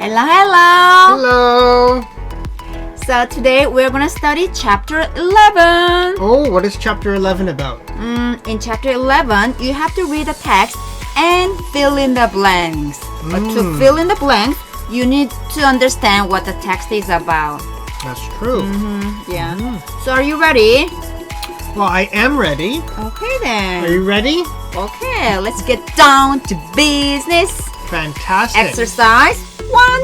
Hello, hello. Hello. So today we're going to study chapter 11. Oh, what is chapter 11 about? In chapter 11, you have to read the text and fill in the blanks. But to fill in the blanks, you need to understand what the text is about. That's true. Yeah. So are you ready? Well, I am ready. Okay then. Are you ready? Okay, let's get down to business. Fantastic. Exercise 1.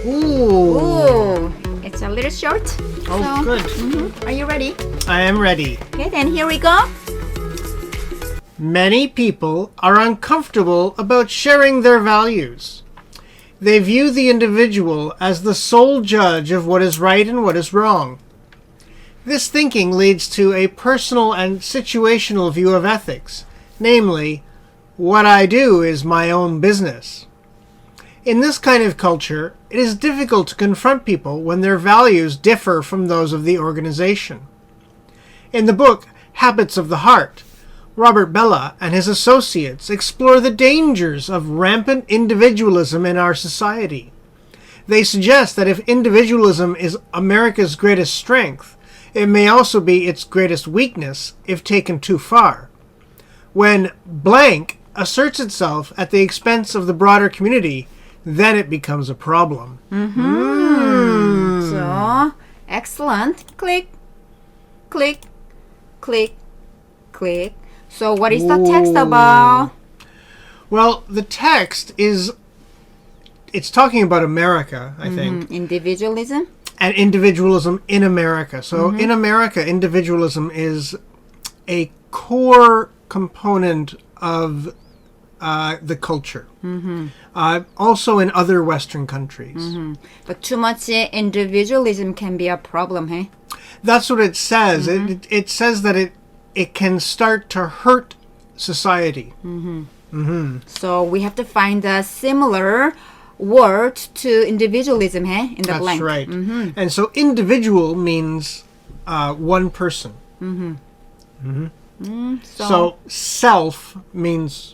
Ooh. It's a little short. Oh, so, good. Are you ready? I am ready. Okay, then here we go. Many people are uncomfortable about sharing their values. They view the individual as the sole judge of what is right and what is wrong. This thinking leads to a personal and situational view of ethics, namely, what I do is my own business. In this kind of culture, it is difficult to confront people when their values differ from those of the organization. In the book Habits of the Heart, Robert Bellah and his associates explore the dangers of rampant individualism in our society. They suggest that if individualism is America's greatest strength, it may also be its greatest weakness if taken too far. When blank asserts itself at the expense of the broader community, then it becomes a problem. So, excellent. Click, click, click, click. So what is the text about? Well, the text it's talking about America, I think. Individualism? And individualism in America. So in America, individualism is a core component of the culture. Also in other Western countries. But too much individualism can be a problem, hey? That's what it says. It says that it can start to hurt society. So we have to find a similar word to individualism, hey? In the That's blank. right. And so individual means one person. So self means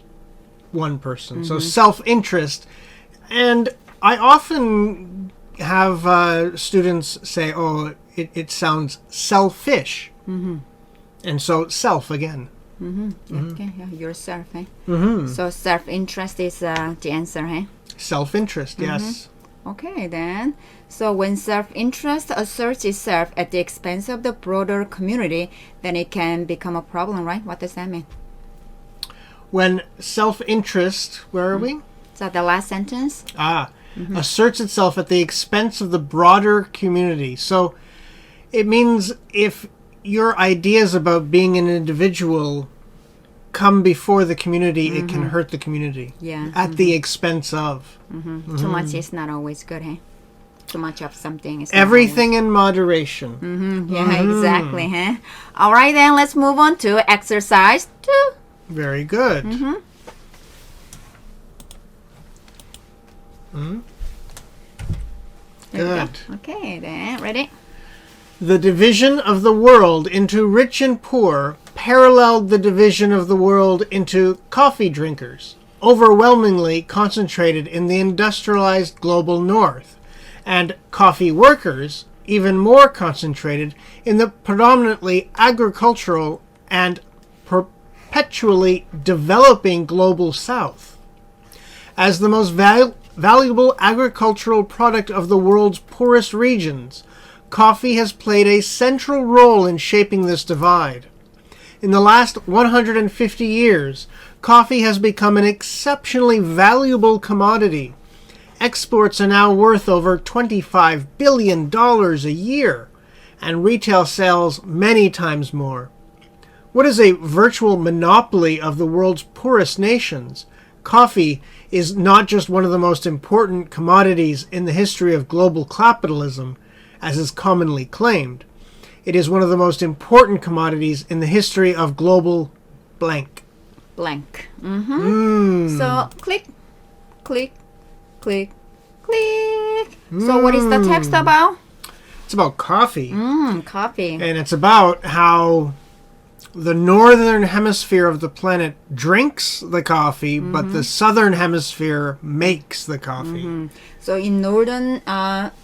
one person. So self-interest. And I often have students say, oh, it sounds selfish. And so self again. Okay, yeah, yourself, eh? So self-interest is the answer, hey? Self-interest, yes. Okay, then. So when self-interest asserts itself at the expense of the broader community, then it can become a problem, right? What does that mean? When self-interest, where are we? So the last sentence? Asserts itself at the expense of the broader community. So it means if your ideas about being an individual come before the community, it can hurt the community. Yeah. At the expense of. Too much is not always good, hey? Too much of something is Everything in moderation. Yeah, exactly, huh? All right, then let's move on to exercise 2. Very good. Good. Okay, then ready? The division of the world into rich and poor paralleled the division of the world into coffee drinkers, overwhelmingly concentrated in the industrialized global north, and coffee workers, even more concentrated in the predominantly agricultural and perpetually developing global south. As the most valuable agricultural product of the world's poorest regions, coffee has played a central role in shaping this divide. In the last 150 years, coffee has become an exceptionally valuable commodity. Exports are now worth over $25 billion a year, and retail sales many times more. What is a virtual monopoly of the world's poorest nations, coffee is not just one of the most important commodities in the history of global capitalism, as is commonly claimed. It is one of the most important commodities in the history of global blank. Blank. So click, click, click, click. So what is the text about? It's about coffee. Coffee. And it's about how the northern hemisphere of the planet drinks the coffee, but the southern hemisphere makes the coffee. So in northern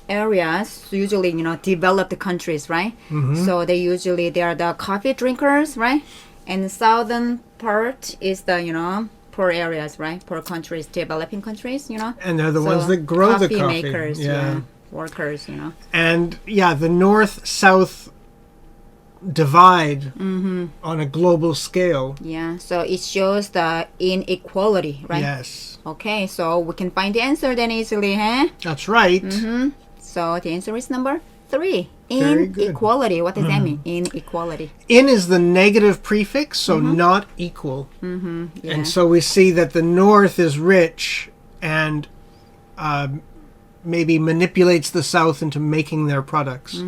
areas, usually, developed countries, right? So they are the coffee drinkers, right? And the southern part is the, poor areas, right? Poor countries, developing countries, And they're the ones that grow the coffee. Makers, workers, And the north-south divide on a global scale. Yeah, so it shows the inequality, right? Yes. Okay, so we can find the answer then easily, huh? That's right. So the answer is number 3. Very good. Inequality. What does that mean? Inequality. In is the negative prefix, so not equal. Yeah. And so we see that the north is rich and maybe manipulates the south into making their products.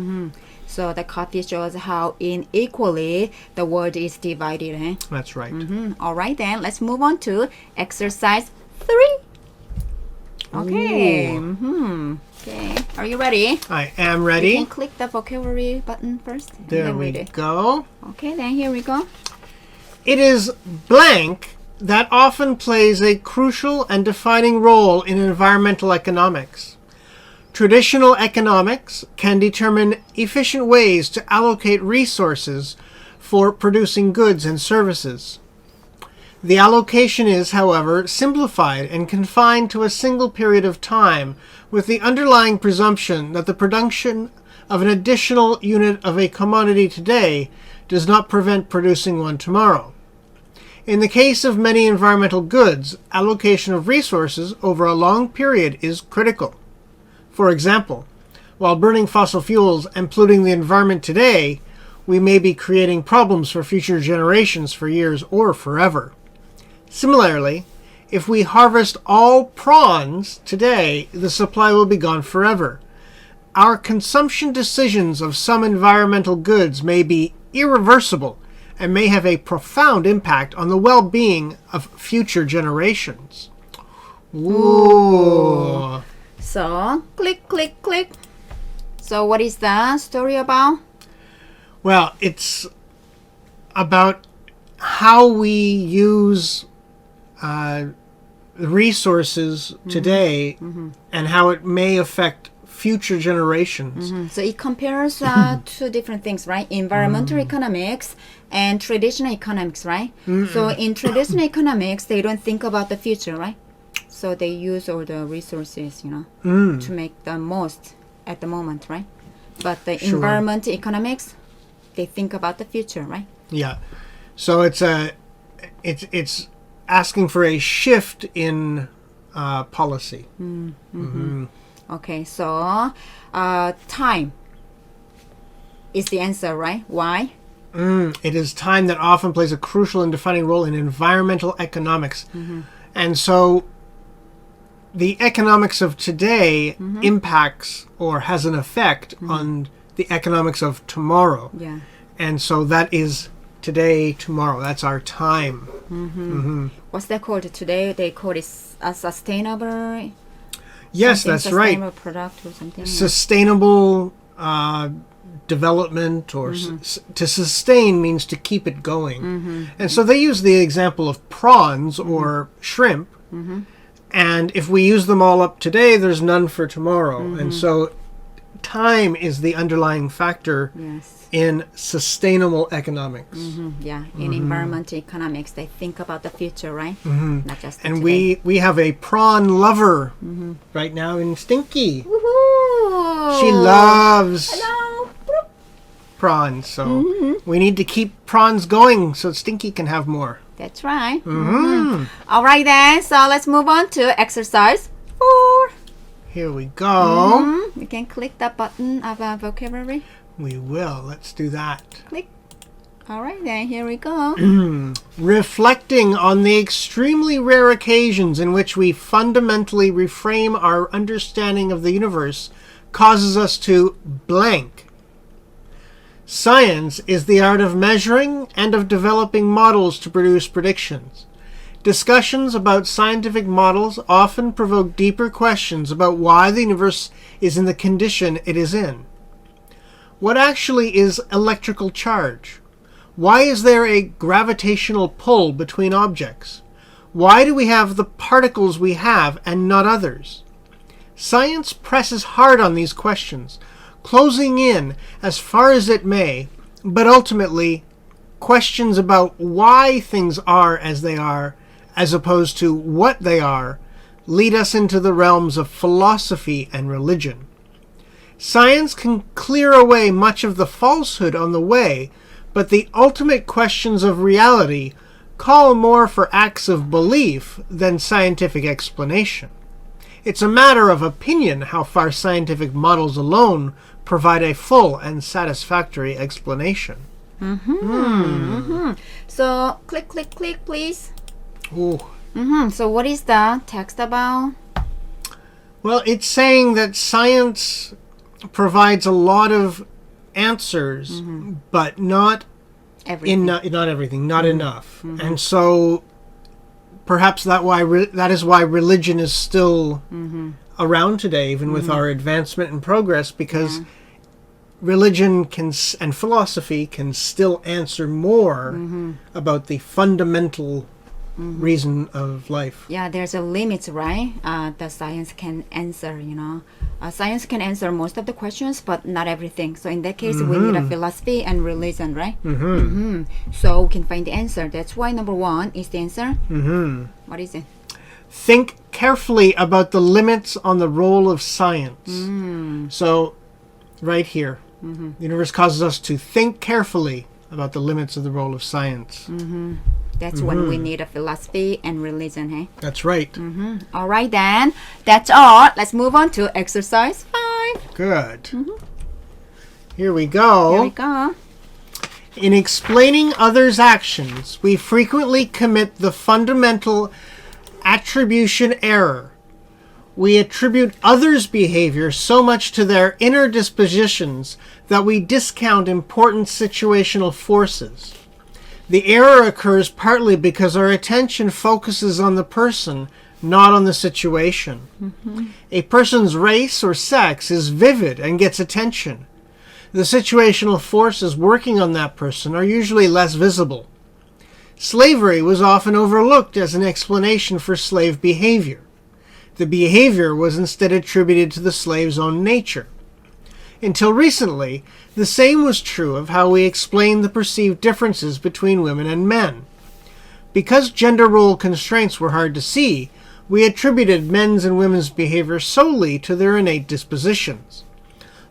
So the coffee shows how unequally the world is divided. Eh? That's right. All right, then let's move on to exercise 3. Okay. Okay. Are you ready? I am You ready. can click the vocabulary button first. and There then we read it. go. Okay, then here we go. It is blank that often plays a crucial and defining role in environmental economics. Traditional economics can determine efficient ways to allocate resources for producing goods and services. The allocation is, however, simplified and confined to a single period of time, with the underlying presumption that the production of an additional unit of a commodity today does not prevent producing one tomorrow. In the case of many environmental goods, allocation of resources over a long period is critical. For example, while burning fossil fuels and polluting the environment today, we may be creating problems for future generations for years or forever. Similarly, if we harvest all prawns today, the supply will be gone forever. Our consumption decisions of some environmental goods may be irreversible and may have a profound impact on the well-being of future generations. Ooh. So, click, click, click. So, what is the story about? Well, it's about how we use resources today and how it may affect future generations. So, it compares two different things, right? Environmental economics and traditional economics, right? So, in traditional economics, they don't think about the future, right? So, they use all the resources, to make the most at the moment, right? But the Sure. environmental economics, they think about the future, right? Yeah. So it's asking for a shift in policy. Okay, so time is the answer, right? Why? It is time that often plays a crucial and defining role in environmental economics. And so the economics of today impacts or has an effect on the economics of tomorrow. Yeah. And so that is today, tomorrow. That's our time. What's that called today? They call it a sustainable. Yes, something, that's right. sustainable product or something. Sustainable development or to sustain means to keep it going. And so they use the example of prawns or shrimp. And if we use them all up today, there's none for tomorrow. And so time is the underlying factor Yes. in sustainable economics. Yeah. In environmental economics, they think about the future, right? Not just the And today. we have a prawn lover right now in Stinky. Woohoo! She loves Hello. prawns, so we need to keep prawns going so Stinky can have more. That's right. All right then. So let's move on to exercise 4. Here we go. You can click that button of vocabulary. We will. Let's do that. Click. All right then. Here we go. Reflecting on the extremely rare occasions in which we fundamentally reframe our understanding of the universe causes us to blank. Science is the art of measuring and of developing models to produce predictions. Discussions about scientific models often provoke deeper questions about why the universe is in the condition it is in. What actually is electrical charge? Why is there a gravitational pull between objects? Why do we have the particles we have and not others? Science presses hard on these questions, closing in as far as it may, but ultimately questions about why things are as they are, as opposed to what they are, lead us into the realms of philosophy and religion. Science can clear away much of the falsehood on the way, but the ultimate questions of reality call more for acts of belief than scientific explanation. It's a matter of opinion how far scientific models alone provide a full and satisfactory explanation. So, click, please. Ooh. So, what is the text about? Well, it's saying that science provides a lot of answers, but not Everything. not everything, not enough. And so perhaps that is why religion is still around today, even with our advancement and progress, because religion and philosophy can still answer more about the fundamental reason of life. Yeah, there's a limit, right? That science can answer, Science can answer most of the questions, but not everything. So in that case, we need a philosophy and religion, right? So we can find the answer. That's why number 1 is the answer. What is it? Think carefully about the limits on the role of science. So right here, the universe causes us to think carefully about the limits of the role of science. That's when we need a philosophy and religion, hey? That's right. All right, then. That's all. Let's move on to exercise 5. Good. Here we go. Here we go. In explaining others' actions, we frequently commit the fundamental attribution error. We attribute others' behavior so much to their inner dispositions that we discount important situational forces. The error occurs partly because our attention focuses on the person, not on the situation. A person's race or sex is vivid and gets attention. The situational forces working on that person are usually less visible. Slavery was often overlooked as an explanation for slave behavior. The behavior was instead attributed to the slave's own nature. Until recently, the same was true of how we explain the perceived differences between women and men. Because gender role constraints were hard to see, we attributed men's and women's behavior solely to their innate dispositions.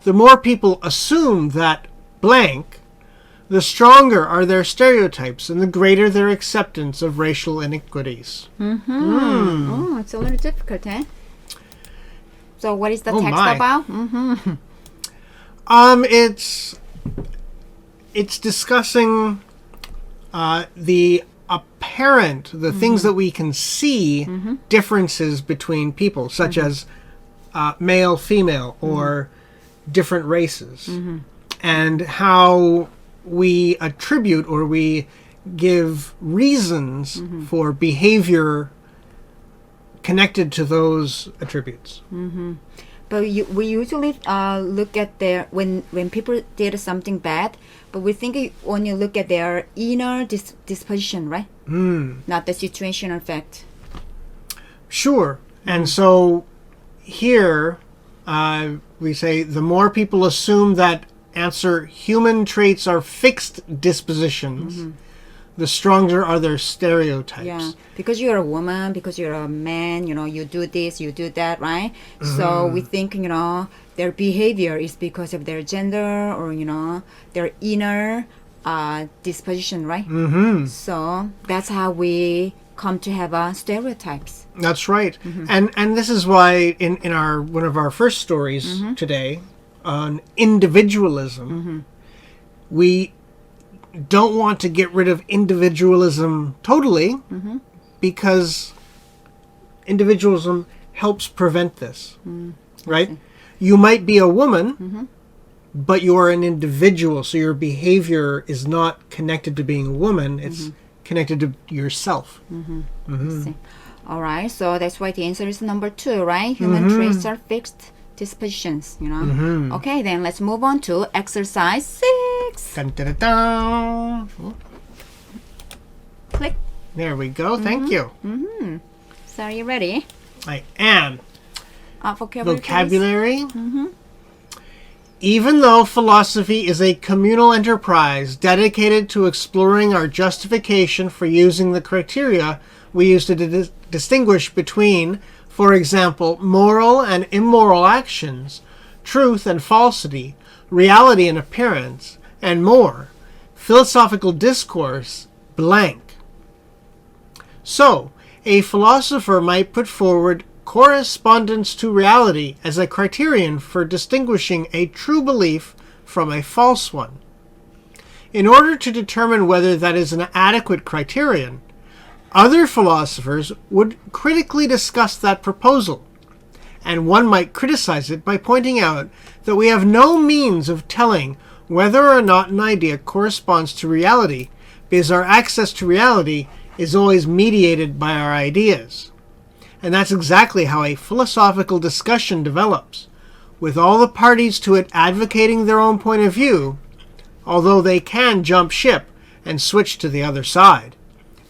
The more people assume that blank, the stronger are their stereotypes and the greater their acceptance of racial inequities. Oh, it's a little difficult, eh? So what is the text about? It's discussing the apparent, the things that we can see differences between people, such as male, female, or different races, and how we attribute or we give reasons for behavior connected to those attributes. But we usually look at when people did something bad, but we think when you look at their inner disposition, right? Not the situational fact. Sure. And so here we say the more people assume that answer human traits are fixed dispositions, the stronger are their stereotypes. Yeah, because you're a woman, because you're a man, you do this, you do that, right? So we think, their behavior is because of their gender or, their inner disposition, right? So that's how we come to have stereotypes. That's right. And this is why in one of our first stories today on individualism, we don't want to get rid of individualism totally because individualism helps prevent this, right? You might be a woman, but you're an individual, so your behavior is not connected to being a woman, it's connected to yourself. All right, so that's why the answer is number 2, right? Human traits are fixed dispositions, Okay, then let's move on to exercise 6. Next. Dun, dun, dun, dun. Click. There we go. Thank you. So are you ready? I am. Vocabulary. Vocabulary. Even though philosophy is a communal enterprise dedicated to exploring our justification for using the criteria we use to distinguish between, for example, moral and immoral actions, truth and falsity, reality and appearance, and more, philosophical discourse, blank. So, a philosopher might put forward correspondence to reality as a criterion for distinguishing a true belief from a false one. In order to determine whether that is an adequate criterion, other philosophers would critically discuss that proposal, and one might criticize it by pointing out that we have no means of telling whether or not an idea corresponds to reality, because our access to reality is always mediated by our ideas. And that's exactly how a philosophical discussion develops, with all the parties to it advocating their own point of view, although they can jump ship and switch to the other side,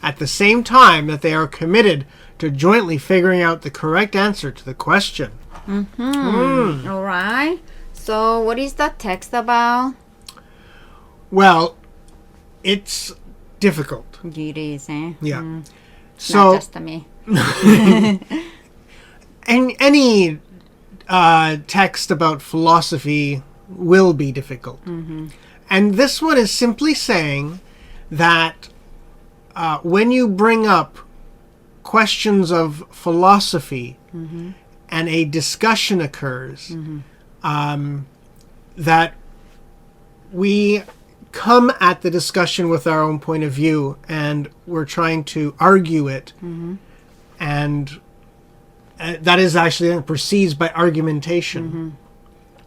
at the same time that they are committed to jointly figuring out the correct answer to the question. All right. So what is the text about? Well, it's difficult. It is, eh? Yeah. Not So, just me. any text about philosophy will be difficult. And this one is simply saying that when you bring up questions of philosophy and a discussion occurs, that we come at the discussion with our own point of view and we're trying to argue it, and that is actually proceeds by argumentation.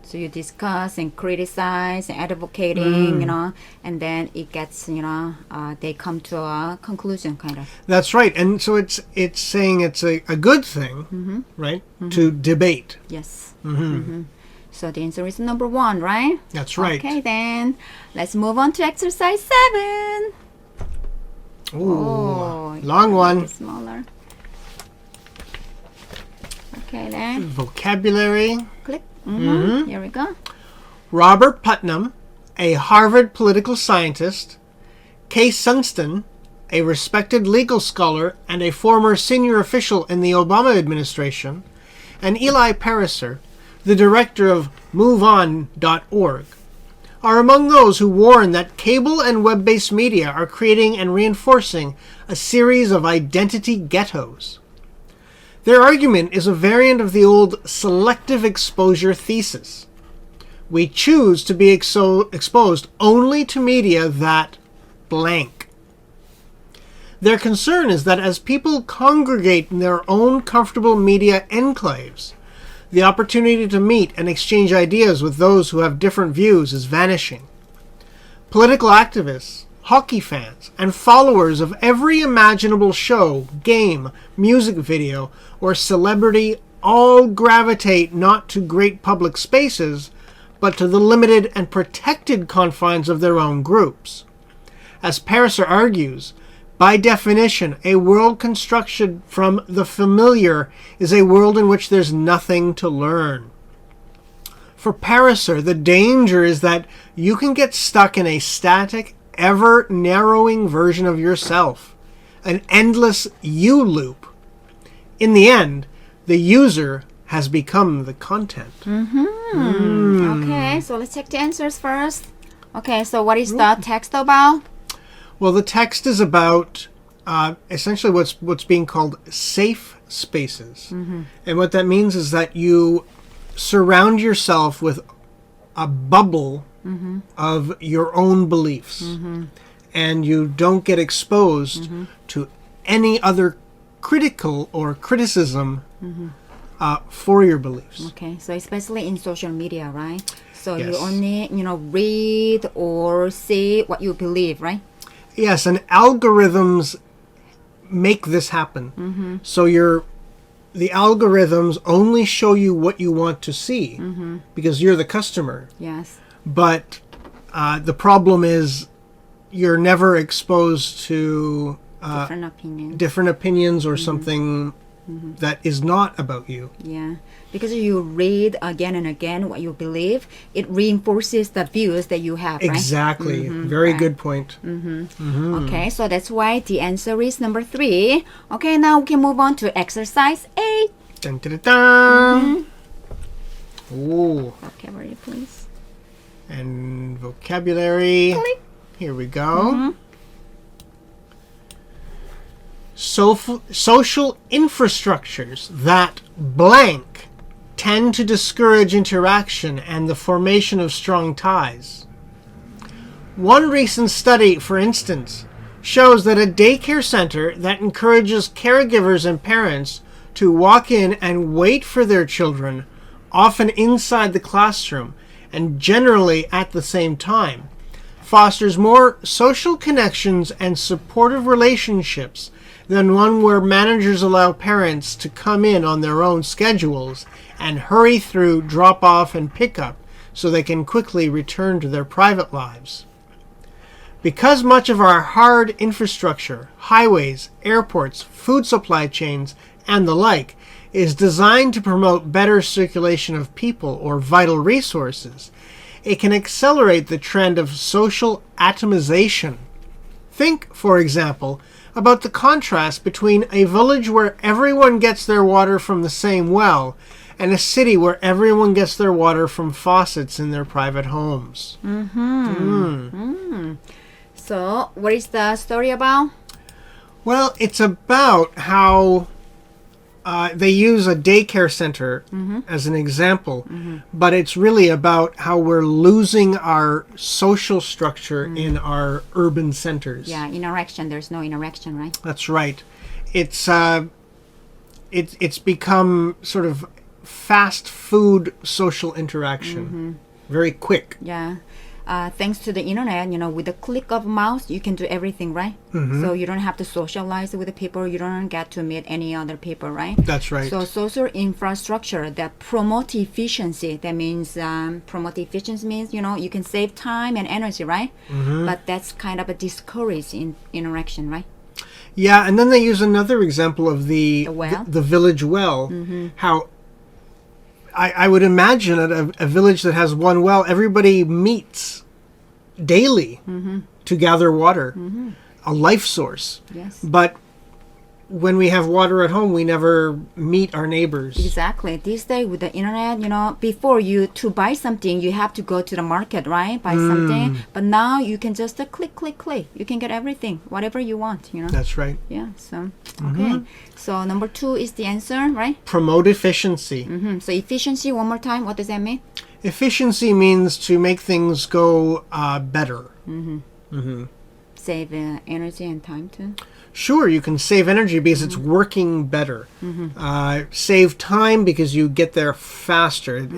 So you discuss and criticize and advocating, and then it gets, they come to a conclusion, kind of. That's right. And so it's saying it's a good thing, right, to debate. Yes. So the answer is number 1, right? That's right. Okay, then let's move on to exercise 7. Ooh, long one. It's smaller. Okay, then Vocabulary. click. Here we go. Robert Putnam, a Harvard political scientist. Kay Sunston, a respected legal scholar and a former senior official in the Obama administration. And Eli Pariser, the director of MoveOn.org, are among those who warn that cable and web-based media are creating and reinforcing a series of identity ghettos. Their argument is a variant of the old selective exposure thesis. We choose to be exposed only to media that blank. Their concern is that as people congregate in their own comfortable media enclaves, the opportunity to meet and exchange ideas with those who have different views is vanishing. Political activists, hockey fans, and followers of every imaginable show, game, music video, or celebrity all gravitate not to great public spaces, but to the limited and protected confines of their own groups. As Pariser argues, by definition, a world constructed from the familiar is a world in which there's nothing to learn. For Pariser, the danger is that you can get stuck in a static, ever-narrowing version of yourself, an endless you loop. In the end, the user has become the content. Okay, so let's check the answers first. Okay, so what is the text about? Well, the text is about essentially what's being called safe spaces. And what that means is that you surround yourself with a bubble of your own beliefs. And you don't get exposed to any other critical or criticism for your beliefs. Okay, so especially in social media, right? So Yes. you only, read or see what you believe, right? Yes, and algorithms make this happen. So the algorithms only show you what you want to see because you're the customer. Yes. But The problem is you're never exposed to different opinions or something that is not about you. Yeah, because you read again and again what you believe, it reinforces the views that you have, right? Exactly. Very good point. Okay, so that's why the answer is number 3. Okay, now we can move on to exercise 8. Dun, dun, dun, dun. Ooh. Vocabulary, please. And vocabulary. Click. Here we go. Social infrastructures that blank tend to discourage interaction and the formation of strong ties. One recent study, for instance, shows that a daycare center that encourages caregivers and parents to walk in and wait for their children, often inside the classroom and generally at the same time, fosters more social connections and supportive relationships than one where managers allow parents to come in on their own schedules and hurry through drop-off and pick-up so they can quickly return to their private lives. Because much of our hard infrastructure, highways, airports, food supply chains, and the like, is designed to promote better circulation of people or vital resources, it can accelerate the trend of social atomization. Think, for example, about the contrast between a village where everyone gets their water from the same well and a city where everyone gets their water from faucets in their private homes. So, what is the story about? Well, it's about how they use a daycare center as an example, but it's really about how we're losing our social structure in our urban centers. Yeah, interaction. There's no interaction, right? That's right. It's become sort of fast food social interaction. Very quick. Yeah. Thanks to the internet, with a click of mouse, you can do everything, right? So you don't have to socialize with the people. You don't get to meet any other people, right? That's right. So social infrastructure that promote efficiency. That means promote efficiency means you can save time and energy, right? But that's kind of a discourage in interaction, right? Yeah, and then they use another example of the village well. How I would imagine at a village that has one well, everybody meets daily to gather water, a life source. Yes. But when we have water at home, we never meet our neighbors. Exactly. These days with the internet, before to buy something, you have to go to the market, right? Buy something. But now you can just click, click, click. You can get everything, whatever you want, That's right. Yeah, so, okay. So number 2 is the answer, right? Promote efficiency. So efficiency, one more time, what does that mean? Efficiency means to make things go better. Save energy and time too. Sure, you can save energy because it's working better. Save time because you get there faster.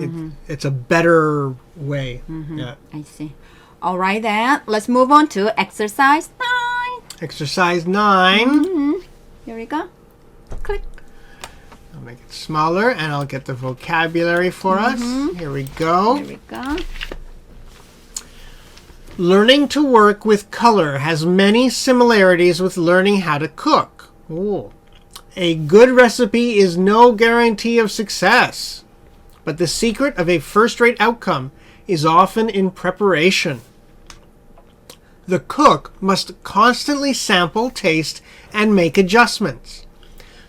It's a better way. Yeah. I see. All right, then. Let's move on to exercise 9. Exercise 9. Here we go. Click. I'll make it smaller and I'll get the vocabulary for us. Here we go. Here we go. Learning to work with color has many similarities with learning how to cook. Ooh. A good recipe is no guarantee of success, but the secret of a first-rate outcome is often in preparation. The cook must constantly sample, taste, and make adjustments.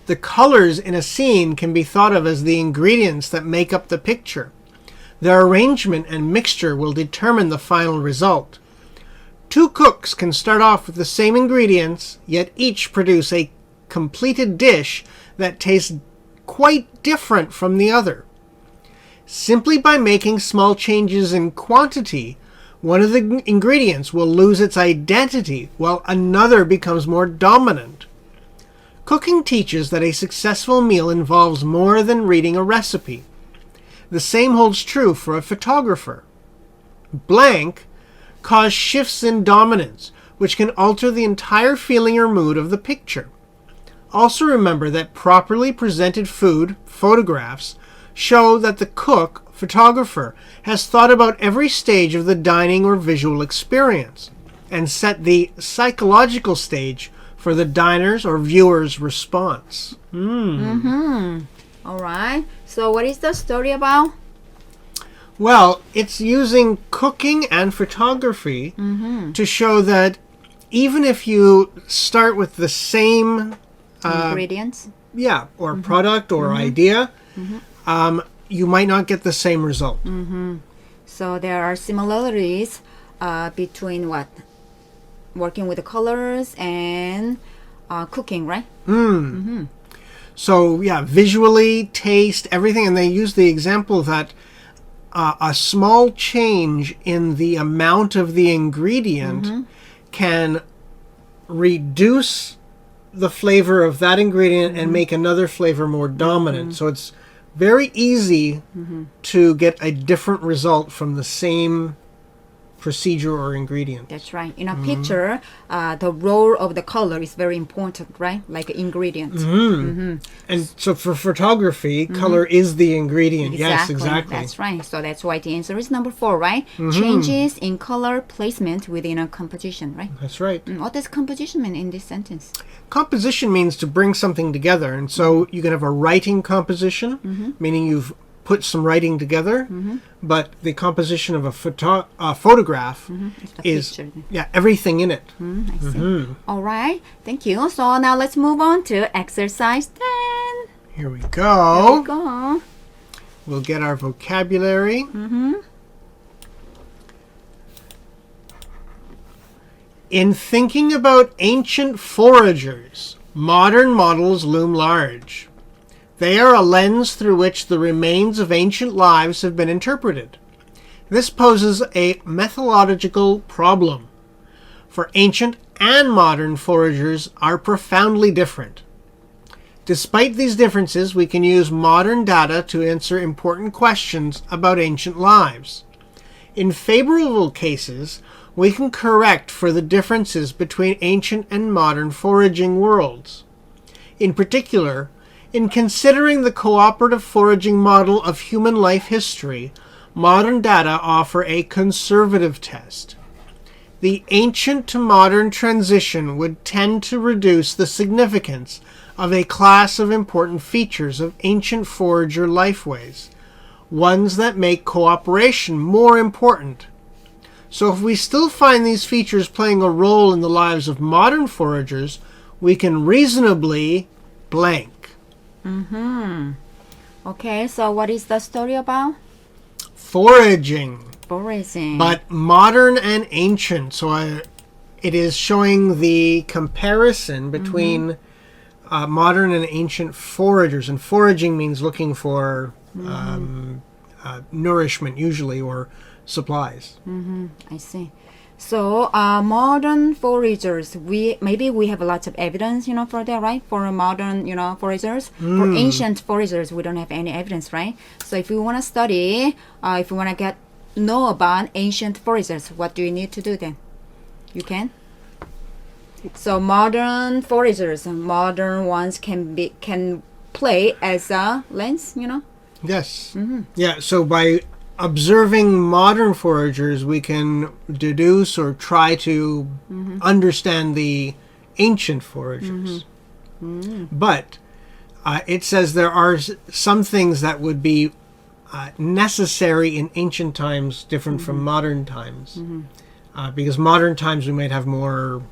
The colors in a scene can be thought of as the ingredients that make up the picture. Their arrangement and mixture will determine the final result. 2 cooks can start off with the same ingredients, yet each produce a completed dish that tastes quite different from the other. Simply by making small changes in quantity, one of the ingredients will lose its identity while another becomes more dominant. Cooking teaches that a successful meal involves more than reading a recipe. The same holds true for a photographer. Blank cause shifts in dominance, which can alter the entire feeling or mood of the picture. Also remember that properly presented food, photographs, show that the cook photographer, has thought about every stage of the dining or visual experience and set the psychological stage for the diner's or viewer's response. All right. So what is the story about? Well, it's using cooking and photography to show that even if you start with the same Ingredients. or product or idea, you might not get the same result. So there are similarities between what? Working with the colors and cooking, right? So yeah, visually, taste, everything, and they use the example that a small change in the amount of the ingredient can reduce the flavor of that ingredient and make another flavor more dominant. So it's very easy to get a different result from the same procedure or ingredient. That's right. In a picture, the role of the color is very important, right? Like ingredient. And so for photography, color is the ingredient. Yes, exactly. That's right. So that's why the answer is number 4, right? Changes in color placement within a composition, right? That's right. What does composition mean in this sentence? Composition means to bring something together. And so you can have a writing composition, meaning you've put some writing together, but the composition of a photograph is picture. Everything in it. I see. All right. Thank you. So now let's move on to exercise 10. Here we There go. we go. We'll get our vocabulary. In thinking about ancient foragers, modern models loom large. They are a lens through which the remains of ancient lives have been interpreted. This poses a methodological problem, for ancient and modern foragers are profoundly different. Despite these differences, we can use modern data to answer important questions about ancient lives. In favorable cases, we can correct for the differences between ancient and modern foraging worlds. In particular, in considering the cooperative foraging model of human life history, modern data offer a conservative test. The ancient to modern transition would tend to reduce the significance of a class of important features of ancient forager lifeways, ones that make cooperation more important. So if we still find these features playing a role in the lives of modern foragers, we can reasonably blank. Okay, so what is the story about? Foraging. Foraging. But modern and ancient. So it is showing the comparison between modern and ancient foragers. And foraging means looking for nourishment, usually, or supplies. I see. So modern foragers, maybe we have lots of evidence, for that, right? For modern, foragers. For ancient foragers, we don't have any evidence, right? So if we want to study, if we want to know about ancient foragers, what do you need to do then? You can. So modern foragers, modern ones can play as a lens, Yes. Yeah. So by observing modern foragers, we can deduce or try to understand the ancient foragers. But it says there are some things that would be necessary in ancient times different from modern times. Because modern times we might have more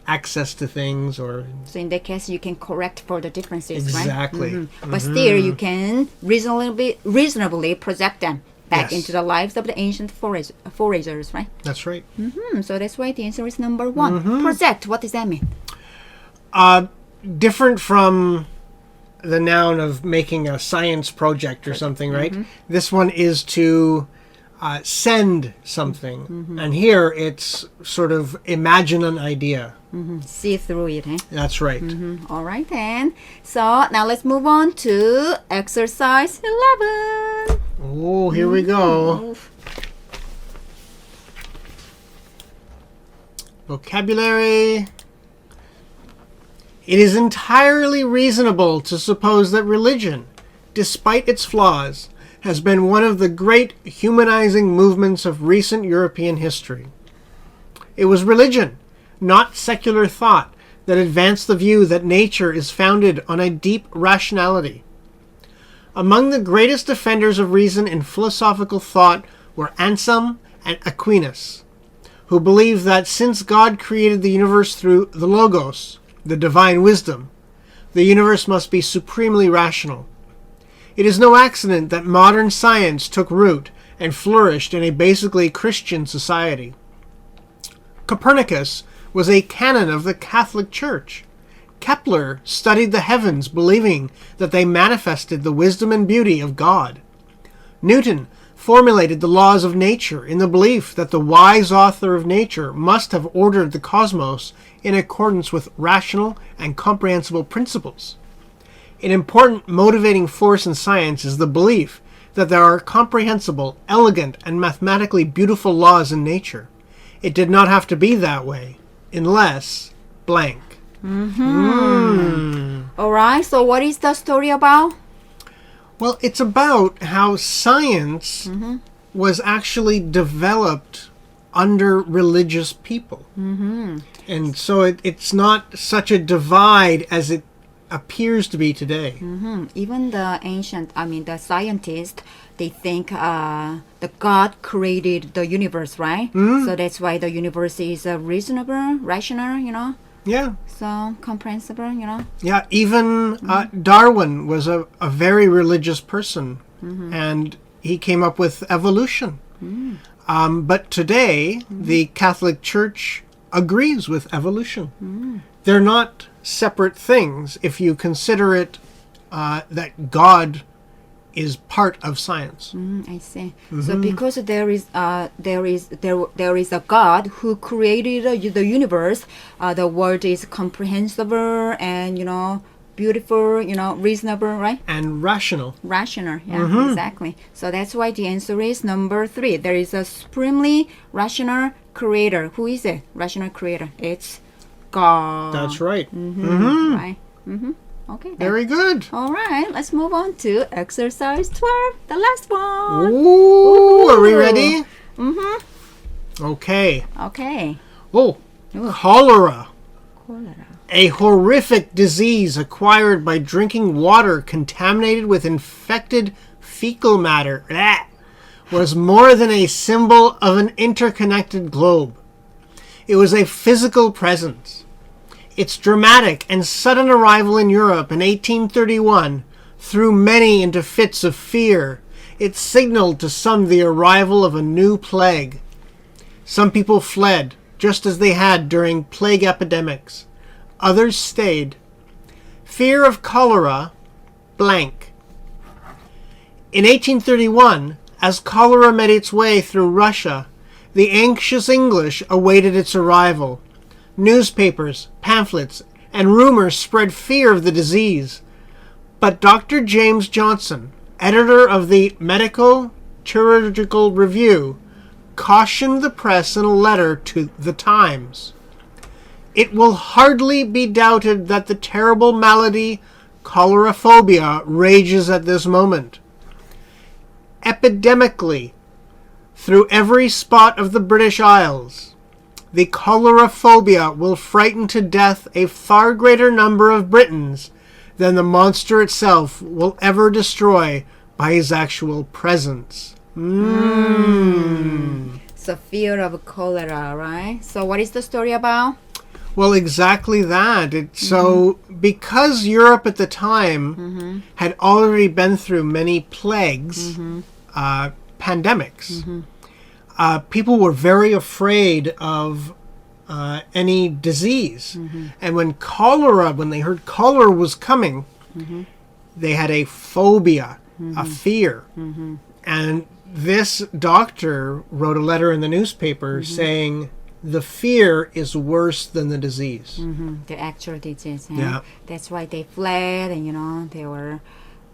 access to things, or so in that case you can correct for the differences, exactly. right? But still you can reasonably project them back into the lives of the ancient foragers, right? That's right. So that's why the answer is number 1. Project, what does that mean? Different from the noun of making a science project or something, right? This one is to send something. And here it's sort of imagine an idea. See through it, eh? That's right. All right then. So now let's move on to exercise 11. Oh, here we go. Vocabulary. It is entirely reasonable to suppose that religion, despite its flaws, has been one of the great humanizing movements of recent European history. It was religion, not secular thought, that advanced the view that nature is founded on a deep rationality. Among the greatest defenders of reason in philosophical thought were Anselm and Aquinas, who believed that since God created the universe through the Logos, the divine wisdom, the universe must be supremely rational. It is no accident that modern science took root and flourished in a basically Christian society. Copernicus was a canon of the Catholic Church. Kepler studied the heavens, believing that they manifested the wisdom and beauty of God. Newton formulated the laws of nature in the belief that the wise author of nature must have ordered the cosmos in accordance with rational and comprehensible principles. An important motivating force in science is the belief that there are comprehensible, elegant, and mathematically beautiful laws in nature. It did not have to be that way, unless blank. All right, so what is the story about? Well, it's about how science was actually developed under religious people. And so it's not such a divide as it appears to be today. Even the scientists, they think the God created the universe, right? So that's why the universe is reasonable, rational, Yeah. so comprehensible, Yeah, even Darwin was a very religious person, and he came up with evolution. But today, the Catholic Church agrees with evolution. They're not separate things if you consider it that God is part of science. I see. So because there is a God who created the universe, the world is comprehensible and beautiful, reasonable, right? And rational. Rational, yeah, exactly. So that's why the answer is number 3. There is a supremely rational creator. Who is it? Rational creator. It's God. That's right. Right. Okay. then. Very good. All right. Let's move on to exercise 12, the last one. Ooh, are we ready? Okay. Okay. Oh, Ooh. cholera. Cholera. A horrific disease acquired by drinking water contaminated with infected fecal matter was more than a symbol of an interconnected globe. It was a physical presence. Its dramatic and sudden arrival in Europe in 1831 threw many into fits of fear. It signaled to some the arrival of a new plague. Some people fled, just as they had during plague epidemics. Others stayed. Fear of cholera, blank. In 1831, as cholera made its way through Russia, the anxious English awaited its arrival. Newspapers, pamphlets, and rumors spread fear of the disease. But Dr. James Johnson, editor of the Medico-Chirurgical Review, cautioned the press in a letter to the Times. It will hardly be doubted that the terrible malady, choleraphobia, rages at this moment. Epidemically, through every spot of the British Isles, the choleraphobia will frighten to death a far greater number of Britons than the monster itself will ever destroy by his actual presence. So fear of cholera, right? So what is the story about? Well, exactly that. So because Europe at the time had already been through many plagues, pandemics, people were very afraid of any disease. And when they heard cholera was coming, they had a phobia, a fear. And this doctor wrote a letter in the newspaper saying the fear is worse than the disease. The actual disease. Yeah. That's why they fled and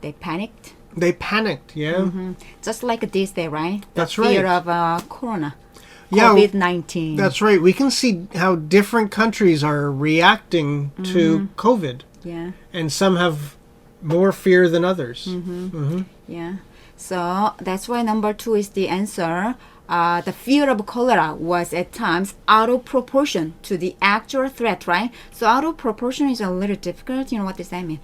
they panicked. They panicked, yeah. Just like this day, right? That's the fear right. of corona. Yeah, COVID-19. That's right. We can see how different countries are reacting to COVID. Yeah. And some have more fear than others. Yeah. So that's why number 2 is the answer. The fear of cholera was at times out of proportion to the actual threat, right? So out of proportion is a little difficult. What does that mean?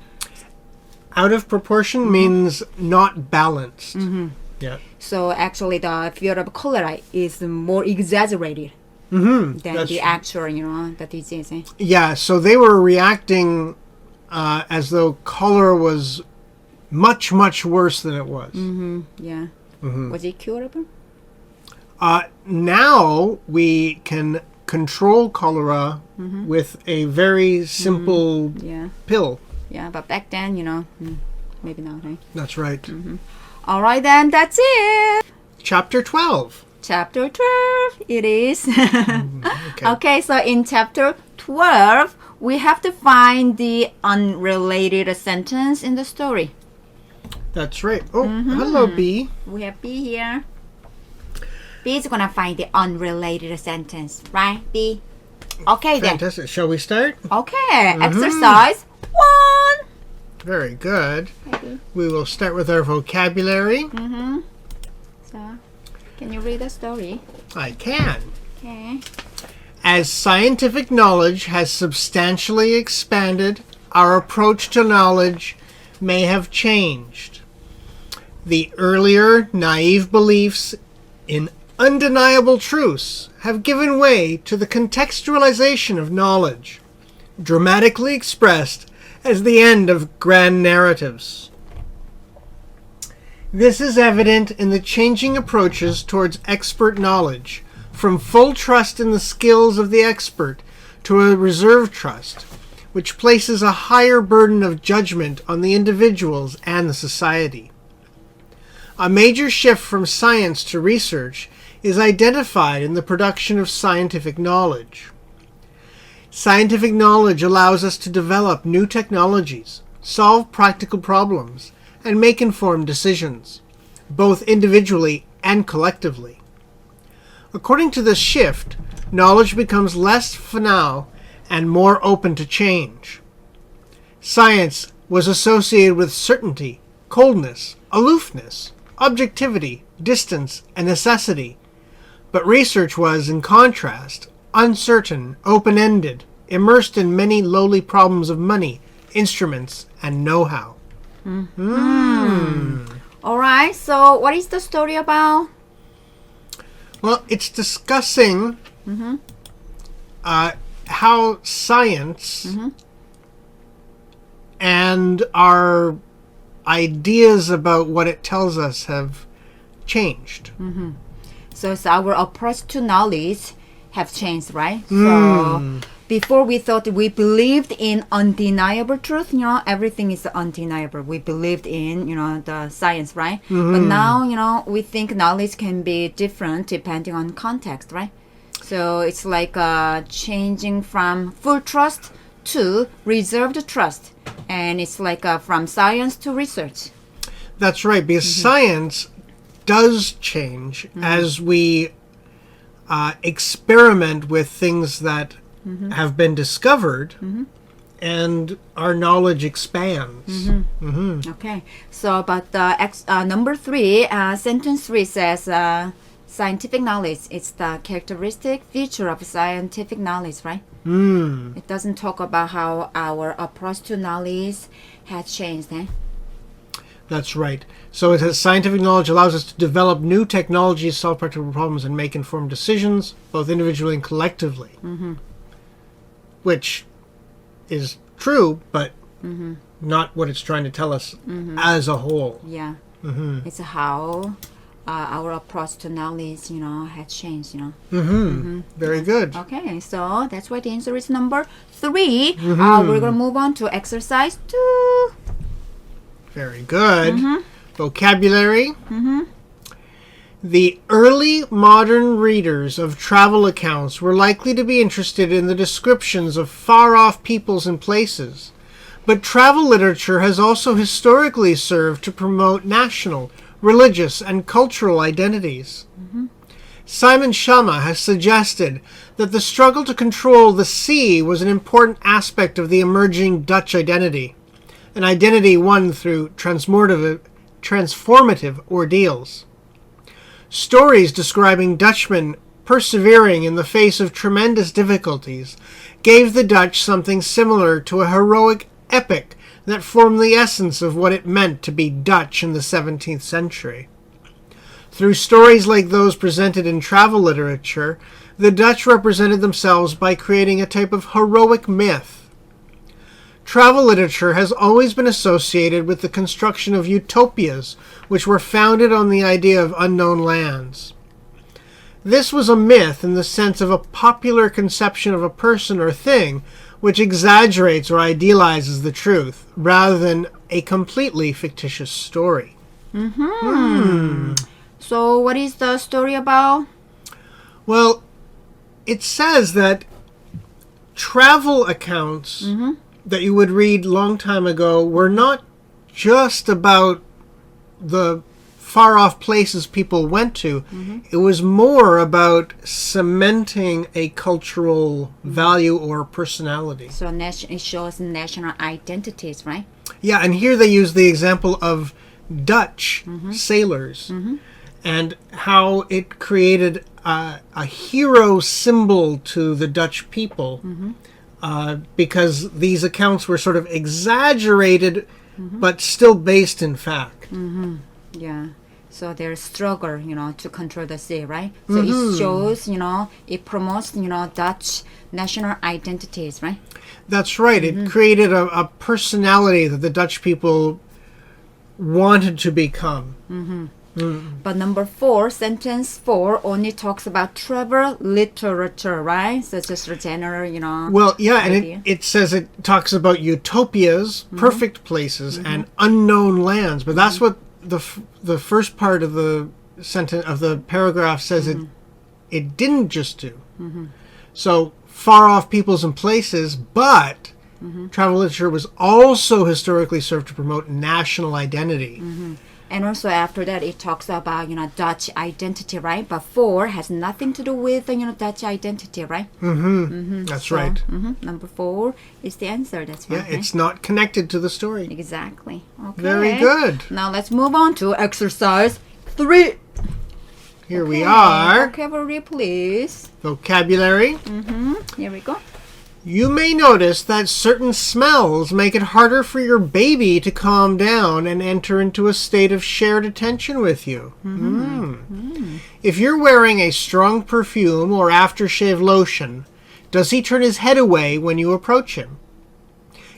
Out of proportion means not balanced. Yeah. So actually the fear of cholera is more exaggerated than the actual, the disease. Yeah, so they were reacting as though cholera was much, much worse than it was. Yeah. Was it curable? Now we can control cholera with a very simple pill. Yeah, but back then, maybe not, right? That's right. All right, then, that's it. Chapter 12. Chapter 12, it is. Okay. Okay, so in chapter 12, we have to find the unrelated sentence in the story. That's right. Oh, hello, B. We have B here. B is going to find the unrelated sentence, right, B? Okay, Fantastic. Shall we start? then. Okay, exercise 1. Very good. Okay. We will start with our vocabulary. So, can you read the story? I can. Okay. As scientific knowledge has substantially expanded, our approach to knowledge may have changed. The earlier naive beliefs in undeniable truths have given way to the contextualization of knowledge, dramatically expressed as the end of grand narratives. This is evident in the changing approaches towards expert knowledge, from full trust in the skills of the expert to a reserved trust, which places a higher burden of judgment on the individuals and the society. A major shift from science to research is identified in the production of scientific knowledge. Scientific knowledge allows us to develop new technologies, solve practical problems, and make informed decisions, both individually and collectively. According to this shift, knowledge becomes less finale and more open to change. Science was associated with certainty, coldness, aloofness, objectivity, distance, and necessity, but research was, in contrast, uncertain, open-ended, immersed in many lowly problems of money, instruments, and know-how. All right, so what is the story about? Well, it's discussing how science and our ideas about what it tells us have changed. So it's our approach to knowledge have changed, right? So before we thought we believed in undeniable truth, everything is undeniable. We believed in, the science, right? But now, we think knowledge can be different depending on context, right? So it's like changing from full trust to reserved trust. And it's like from science to research. That's right, because science does change as we experiment with things that have been discovered, and our knowledge expands. Okay, so but number 3, sentence 3 says scientific knowledge. It's the characteristic feature of scientific knowledge, right? It doesn't talk about how our approach to knowledge has changed, eh? That's right. So it says scientific knowledge allows us to develop new technologies, solve practical problems, and make informed decisions, both individually and collectively. Which is true, but not what it's trying to tell us as a whole. Yeah. It's how our approach to knowledge, has changed, Very good. Okay, so that's why the answer is number 3. We're going to move on to exercise 2. Very good. Vocabulary. The early modern readers of travel accounts were likely to be interested in the descriptions of far-off peoples and places. But travel literature has also historically served to promote national, religious, and cultural identities. Simon Schama has suggested that the struggle to control the sea was an important aspect of the emerging Dutch identity, an identity won through transformative transformative ordeals. Stories describing Dutchmen persevering in the face of tremendous difficulties gave the Dutch something similar to a heroic epic that formed the essence of what it meant to be Dutch in the 17th century. Through stories like those presented in travel literature, the Dutch represented themselves by creating a type of heroic myth. Travel literature has always been associated with the construction of utopias, which were founded on the idea of unknown lands. This was a myth in the sense of a popular conception of a person or thing which exaggerates or idealizes the truth, rather than a completely fictitious story. So what is the story about? Well, it says that travel accounts that you would read long time ago were not just about the far-off places people went to. It was more about cementing a cultural value or personality. So it shows national identities, right? Yeah, and here they use the example of Dutch sailors and how it created a hero symbol to the Dutch people because these accounts were sort of exaggerated but still based in fact. Yeah. So their struggle, to control the sea, right? So it shows, it promotes, Dutch national identities, right? That's right. It created a personality that the Dutch people wanted to become. But number 4, sentence 4, only talks about travel literature, right? So it's just a general, Well, yeah, idea. and it says it talks about utopias, perfect places, and unknown lands. But that's what the first part of the sentence of the paragraph says it didn't just do. So far off peoples and places, but travel literature was also historically served to promote national identity. And also after that, it talks about, Dutch identity, right? But 4 has nothing to do with, Dutch identity, right? That's right. Number 4 is the answer. That's right. Yeah, it's not connected to the story. Exactly. Okay. Very good. Now let's move on to exercise 3. Here we are. Vocabulary, please. Vocabulary. Here we go. You may notice that certain smells make it harder for your baby to calm down and enter into a state of shared attention with you. If you're wearing a strong perfume or aftershave lotion, does he turn his head away when you approach him?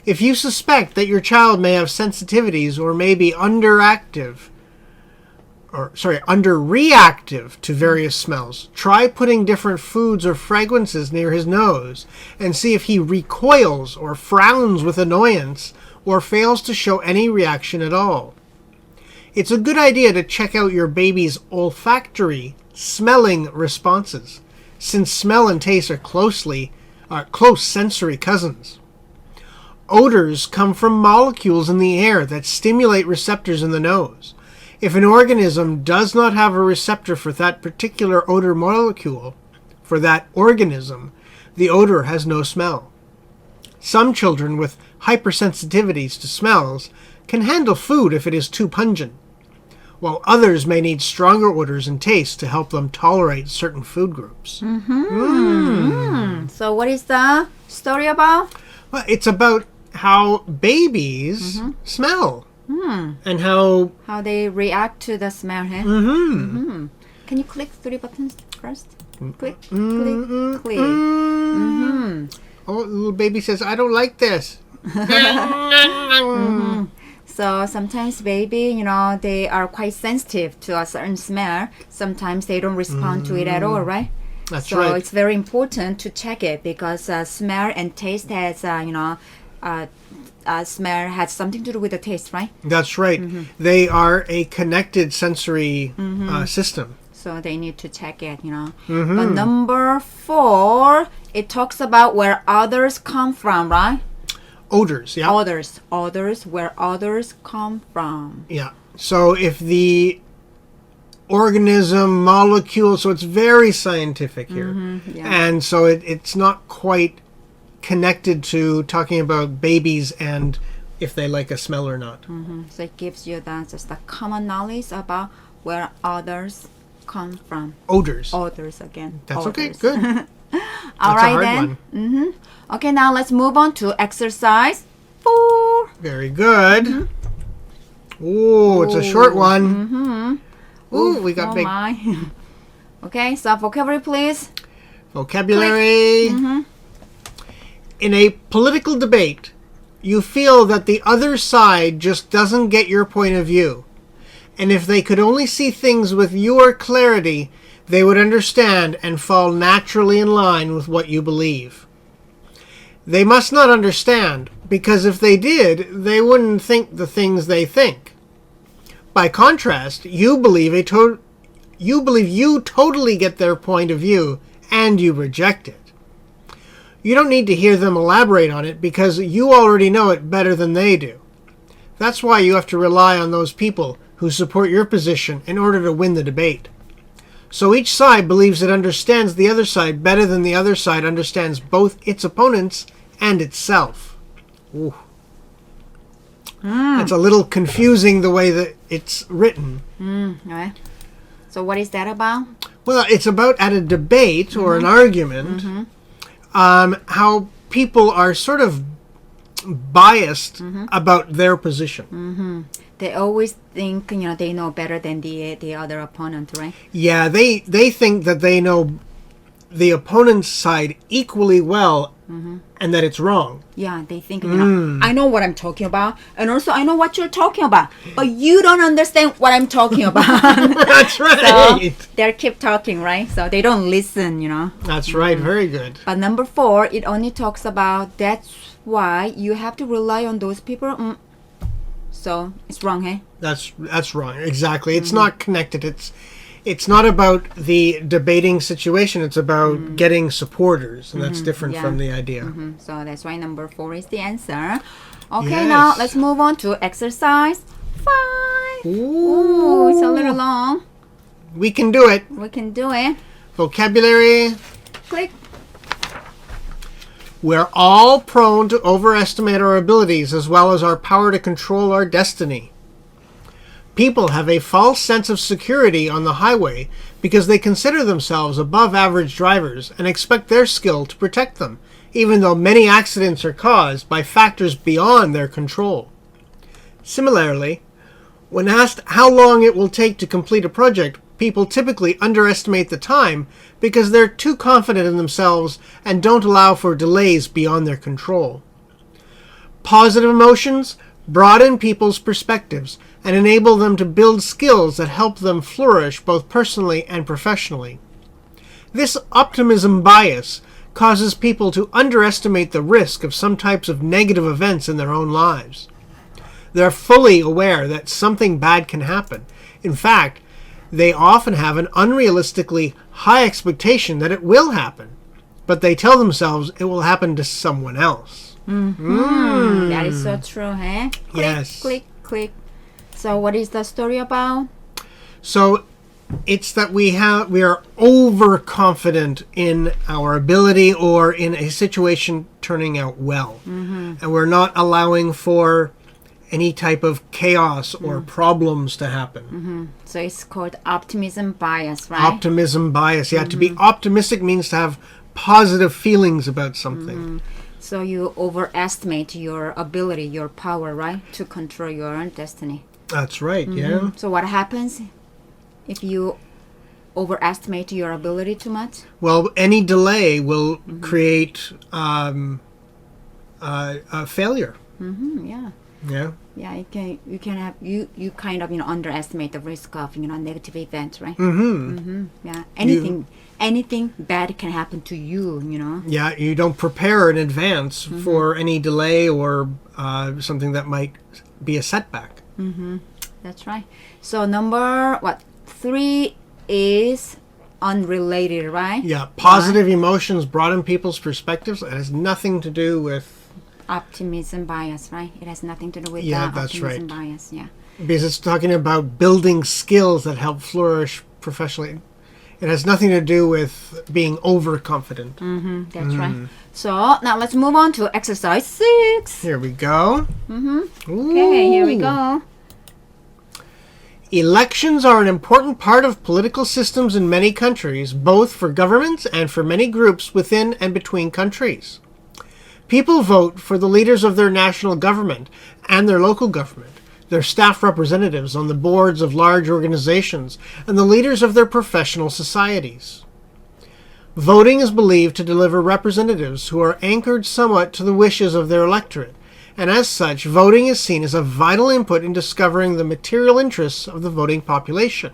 If you suspect that your child may have sensitivities or may be underreactive to various smells, try putting different foods or fragrances near his nose and see if he recoils or frowns with annoyance or fails to show any reaction at all. It's a good idea to check out your baby's olfactory smelling responses, since smell and taste are close sensory cousins. Odors come from molecules in the air that stimulate receptors in the nose. If an organism does not have a receptor for that particular odor molecule, for that organism, the odor has no smell. Some children with hypersensitivities to smells can handle food if it is too pungent, while others may need stronger odors and tastes to help them tolerate certain food groups. So what is the story about? Well, it's about how babies smell. And how they react to the smell, huh? Can you click 3 buttons first? Click, click, click. Oh, the little baby says, I don't like this. So sometimes baby, they are quite sensitive to a certain smell. Sometimes they don't respond to it at all, right? That's so right. it's very important to check it because smell and taste has, smell has something to do with the taste, right? That's right. They are a connected sensory system. So they need to check it, But number 4, it talks about where others come from, right? Odors, yeah. Others, where others come from. Yeah. So if the organism, molecule, so it's very scientific here. And so it's not quite connected to talking about babies and if they like a smell or not. So it gives you just the common knowledge about where others come from. Odors. Odors again. That's okay. Odors. Good. All That's a right hard then. one. Okay, now let's move on to exercise 4. Very good. Ooh, it's a short one. Ooh, we got Oh big my. Okay, so vocabulary please. vocabulary. In a political debate, you feel that the other side just doesn't get your point of view. And if they could only see things with your clarity, they would understand and fall naturally in line with what you believe. They must not understand, because if they did, they wouldn't think the things they think. By contrast, you believe you totally get their point of view, and you reject it. You don't need to hear them elaborate on it, because you already know it better than they do. That's why you have to rely on those people who support your position in order to win the debate. So each side believes it understands the other side better than the other side understands both its opponents and itself. Ooh. It's a little confusing the way that it's written. Right. So what is that about? Well, it's about at a debate or an argument, how people are sort of biased about their position. They always think, they know better than the other opponent, right? Yeah, they think that they know the opponent's side equally well and that it's wrong. Yeah, they think, I know what I'm talking about, and also I know what you're talking about, but you don't understand what I'm talking about. That's right. So they keep talking, right? So they don't listen, That's right. Very good. But number 4, it only talks about that's why you have to rely on those people. So it's wrong, hey? That's wrong. Exactly. It's not connected. It's not about the debating situation. It's about getting supporters, and that's different from the idea. So that's why number 4 is the answer. Okay, Yes. now let's move on to exercise 5. Ooh, it's a little long. We can do it. We can do it. Vocabulary. Click. We're all prone to overestimate our abilities as well as our power to control our destiny. People have a false sense of security on the highway because they consider themselves above average drivers and expect their skill to protect them, even though many accidents are caused by factors beyond their control. Similarly, when asked how long it will take to complete a project, people typically underestimate the time because they're too confident in themselves and don't allow for delays beyond their control. Positive emotions broaden people's perspectives and enable them to build skills that help them flourish both personally and professionally. This optimism bias causes people to underestimate the risk of some types of negative events in their own lives. They're fully aware that something bad can happen. In fact, they often have an unrealistically high expectation that it will happen, but they tell themselves it will happen to someone else. That is so true, huh? Click, Yes. click, click. So what is the story about? So it's that we are overconfident in our ability or in a situation turning out well. And we're not allowing for any type of chaos or problems to happen. So it's called optimism bias, right? Optimism bias. Yeah, to be optimistic means to have positive feelings about something. So you overestimate your ability, your power, right? To control your own destiny. That's right, yeah. So what happens if you overestimate your ability too much? Well, any delay will create a failure. Yeah. Yeah. Yeah, you can have you kind of underestimate the risk of negative events, right? Yeah, anything bad can happen to you. Yeah, you don't prepare in advance for any delay or something that might be a setback. That's right. So number 3 is unrelated, right? Yeah, positive emotions broaden people's perspectives. It has nothing to do with Optimism bias, right? It has nothing to do with that's optimism right. bias. Yeah. because it's talking about building skills that help flourish professionally. It has nothing to do with being overconfident. That's right. So now let's move on to exercise 6. Here we go. Okay, here we go. Elections are an important part of political systems in many countries, both for governments and for many groups within and between countries. People vote for the leaders of their national government and their local government, their staff representatives on the boards of large organizations, and the leaders of their professional societies. Voting is believed to deliver representatives who are anchored somewhat to the wishes of their electorate, and as such, voting is seen as a vital input in discovering the material interests of the voting population.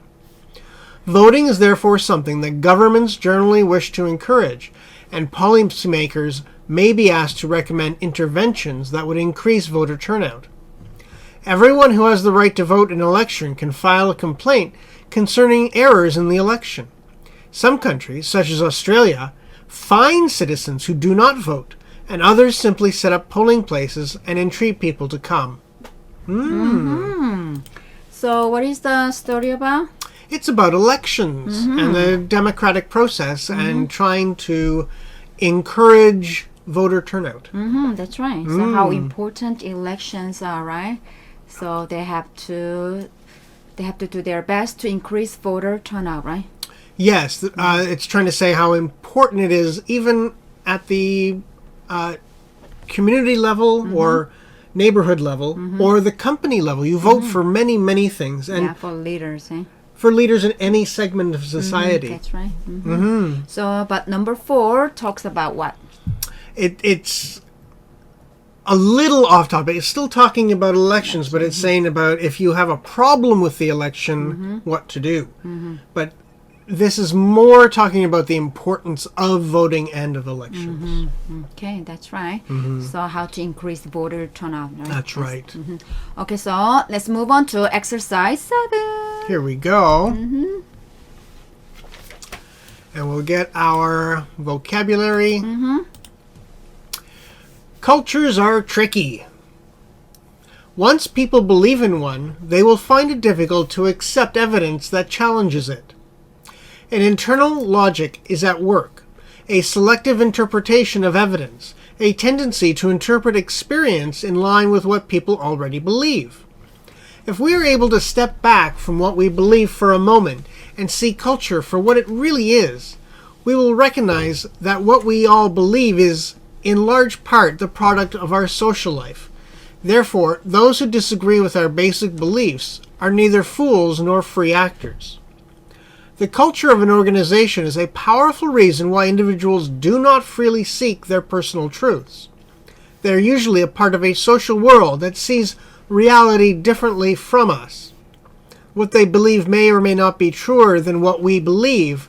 Voting is therefore something that governments generally wish to encourage, and policymakers may be asked to recommend interventions that would increase voter turnout. Everyone who has the right to vote in an election can file a complaint concerning errors in the election. Some countries, such as Australia, fine citizens who do not vote, and others simply set up polling places and entreat people to come. So what is the story about? It's about elections and the democratic process and trying to encourage voter turnout. That's right. So how important elections are, right? So they have to do their best to increase voter turnout, right? Yes, it's trying to say how important it is, even at the community level or neighborhood level or the company level. You vote for many, many things. And for leaders, eh? for leaders in any segment of society. That's right. So, but number 4 talks about what? It's a little off topic. It's still talking about elections, but it's saying about if you have a problem with the election, what to do. But this is more talking about the importance of voting and of elections. Okay, that's right. So how to increase voter turnout, right? That's right. Okay, so let's move on to exercise 7. Here we go. And we'll get our vocabulary. Cultures are tricky. Once people believe in one, they will find it difficult to accept evidence that challenges it. An internal logic is at work, a selective interpretation of evidence, a tendency to interpret experience in line with what people already believe. If we are able to step back from what we believe for a moment and see culture for what it really is, we will recognize that what we all believe is, in large part, the product of our social life. Therefore, those who disagree with our basic beliefs are neither fools nor free actors. The culture of an organization is a powerful reason why individuals do not freely seek their personal truths. They are usually a part of a social world that sees reality differently from us. What they believe may or may not be truer than what we believe,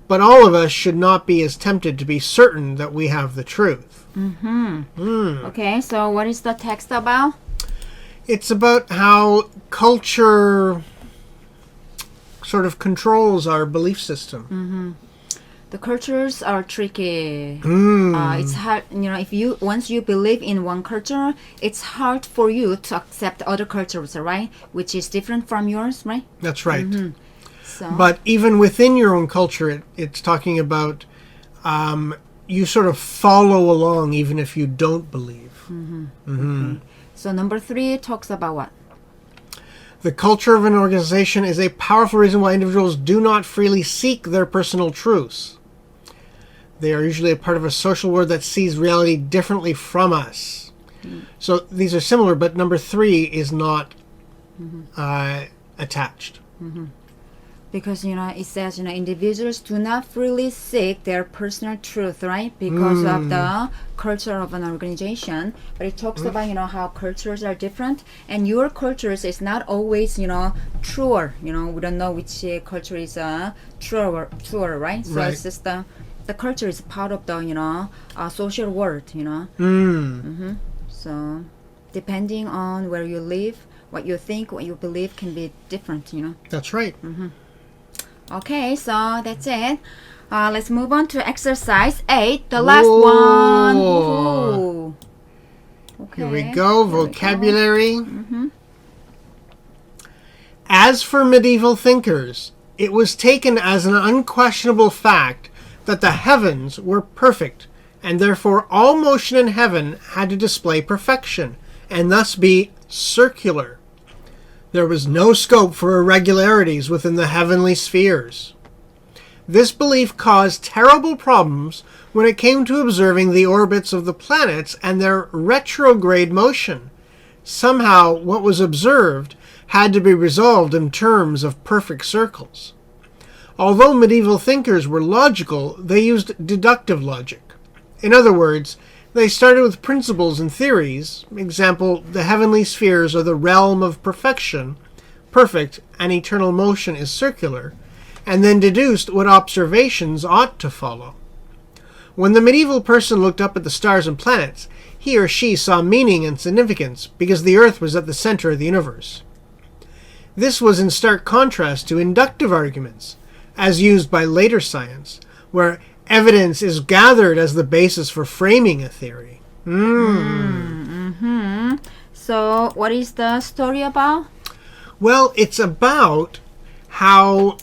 but all of us should not be as tempted to be certain that we have the truth. Okay, so what is the text about? It's about how culture sort of controls our belief system. The cultures are tricky. It's hard, if you once you believe in one culture, it's hard for you to accept other cultures, right? Which is different from yours, right? That's right. So, But even within your own culture, it's talking about you sort of follow along even if you don't believe. okay. So number 3 talks about what? The culture of an organization is a powerful reason why individuals do not freely seek their personal truths. They are usually a part of a social world that sees reality differently from us. So these are similar, but number 3 is not attached. Because it says individuals do not freely seek their personal truth, right? Because of the culture of an organization. But it talks about how cultures are different, and your cultures is not always truer. We don't know which culture is truer, right? So Right. it's just the culture is part of the social world. So depending on where you live, what you think, what you believe can be different. That's right. Okay, so that's it. Let's move on to exercise 8, the last one. Woohoo. Okay. Here we go. Here we Vocabulary. As for medieval thinkers, it was taken as an unquestionable fact that the heavens were perfect, and therefore all motion in heaven had to display perfection, and thus be circular. There was no scope for irregularities within the heavenly spheres. This belief caused terrible problems when it came to observing the orbits of the planets and their retrograde motion. Somehow, what was observed had to be resolved in terms of perfect circles. Although medieval thinkers were logical, they used deductive logic. In other words, they started with principles and theories. Example, the heavenly spheres are the realm of perfection, perfect, and eternal motion is circular, and then deduced what observations ought to follow. When the medieval person looked up at the stars and planets, he or she saw meaning and significance because the earth was at the center of the universe. This was in stark contrast to inductive arguments, as used by later science, where evidence is gathered as the basis for framing a theory. So, what is the story about? Well, it's about how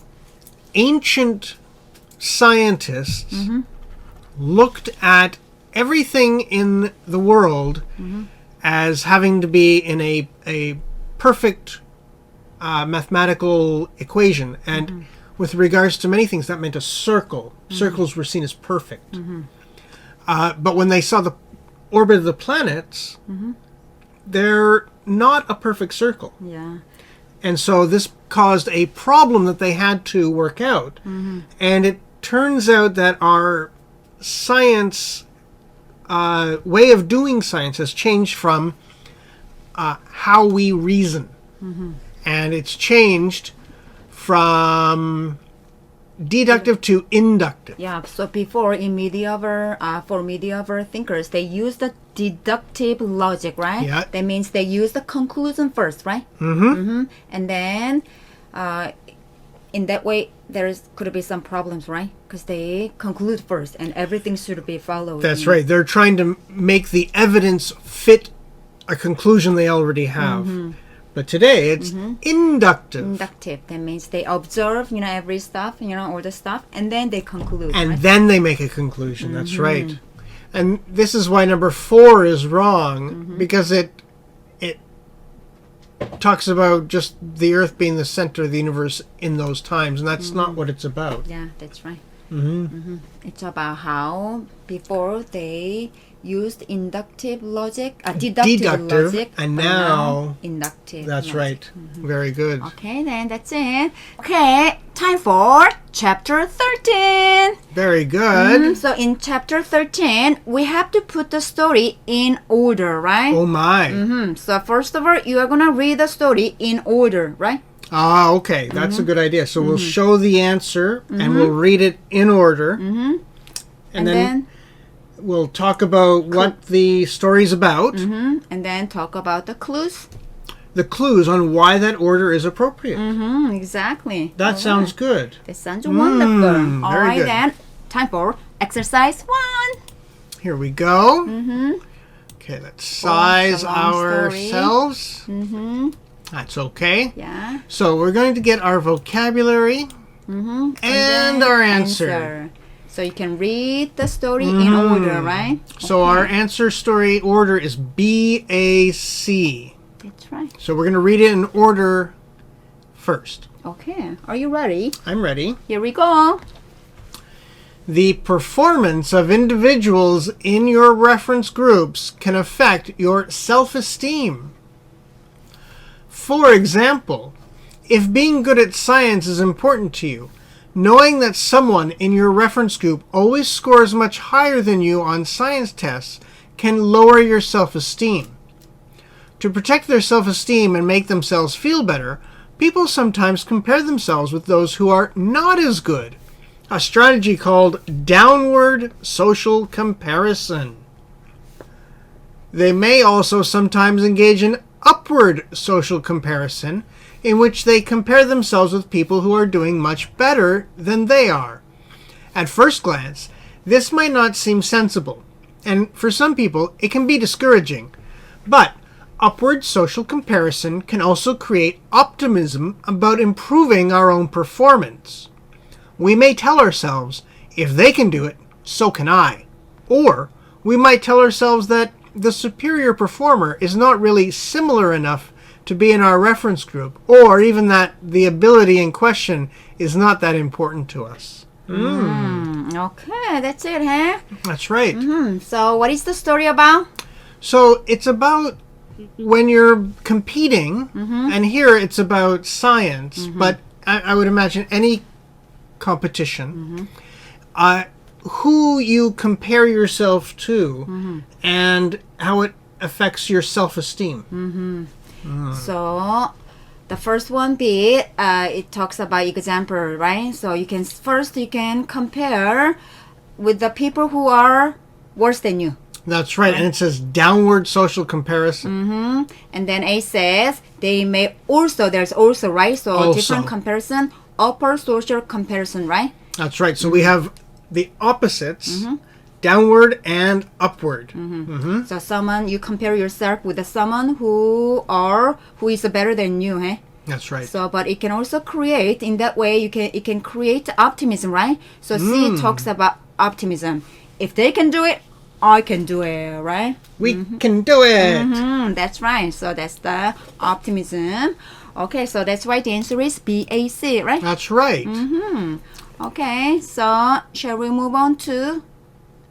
ancient scientists looked at everything in the world as having to be in a perfect mathematical equation. And with regards to many things, that meant a circle. Circles were seen as perfect. But when they saw the orbit of the planets, they're not a perfect circle. Yeah. And so this caused a problem that they had to work out. And it turns out that our science, way of doing science has changed from how we reason. And it's changed from deductive to inductive. Yeah, so before in for medieval thinkers, they used the deductive logic, right? Yeah. That means they use the conclusion first, right? And then in that way, could be some problems, right? Because they conclude first and everything should be followed. That's right. They're trying to make the evidence fit a conclusion they already have. But today it's inductive. Inductive. That means they observe, every stuff, all the stuff, and then they conclude. And right? then they make a conclusion. That's right. And this is why number 4 is wrong, because it talks about just the Earth being the center of the universe in those times, and that's not what it's about. Yeah, that's right. It's about how before they used inductive logic, deductive logic, and but now inductive. That's logic. right. Very good. Okay, then that's it. Okay, time for chapter 13. Very good. So in chapter 13, we have to put the story in order, right? Oh my. So first of all, you are gonna read the story in order, right? Ah, okay. That's a good idea. So we'll show the answer and we'll read it in order. And then we'll talk about what the story's about. And then talk about the clues. The clues on why that order is appropriate. Exactly. That sounds good. That sounds wonderful. All very right, good. then. Time for exercise 1. Here we go. Okay, let's size it's a long story. ourselves. That's okay. Yeah. So we're going to get our vocabulary and our answer. So you can read the story in order, right? So our answer story order is BAC. That's right. So we're going to read it in order first. Okay. Are you ready? I'm ready. Here we go. The performance of individuals in your reference groups can affect your self-esteem. For example, if being good at science is important to you, knowing that someone in your reference group always scores much higher than you on science tests can lower your self-esteem. To protect their self-esteem and make themselves feel better, people sometimes compare themselves with those who are not as good, a strategy called downward social comparison. They may also sometimes engage in upward social comparison, in which they compare themselves with people who are doing much better than they are. At first glance, this might not seem sensible, and for some people it can be discouraging. But upward social comparison can also create optimism about improving our own performance. We may tell ourselves, if they can do it, so can I. Or we might tell ourselves that the superior performer is not really similar enough to be in our reference group, or even that the ability in question is not that important to us. Okay, that's it, huh? That's right. So what is the story about? So it's about when you're competing, and here it's about science, but I would imagine any competition, who you compare yourself to and how it affects your self-esteem. So the first one be it talks about example, right? So you can compare with the people who are worse than you. That's right, and it says downward social comparison. And then A says there's also, right? So Also. different comparison, upper social comparison, right? That's right. So we have the opposites, downward and upward. So someone you compare yourself with someone who is better than you, eh? That's right. So, but it can also create in that way. It can create optimism, right? So C talks about optimism. If they can do it, I can do it, right? We can do it. That's right. So that's the optimism. Okay, so that's why the answer is BAC, right? That's right. Okay, so shall we move on to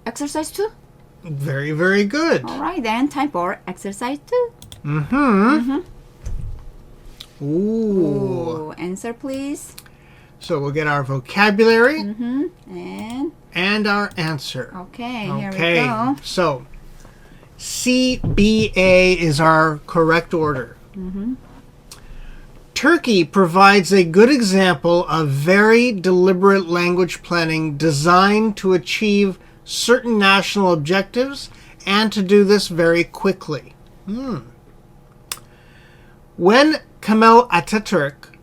exercise 2? Very, very good. All right, then time for exercise 2. Ooh. Ooh, answer please. So we'll get our vocabulary And our answer. okay, here we go. So CBA is our correct order. Turkey provides a good example of very deliberate language planning designed to achieve certain national objectives and to do this very quickly. When Kemal Atatürk,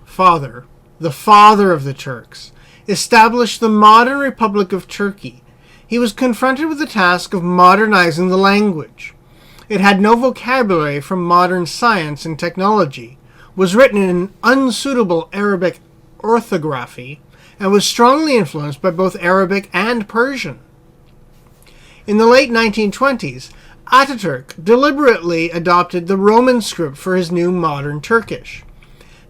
father, the father of the Turks, established the modern Republic of Turkey, he was confronted with the task of modernizing the language. It had no vocabulary from modern science and technology, was written in unsuitable Arabic orthography, and was strongly influenced by both Arabic and Persian. In the late 1920s, Ataturk deliberately adopted the Roman script for his new modern Turkish.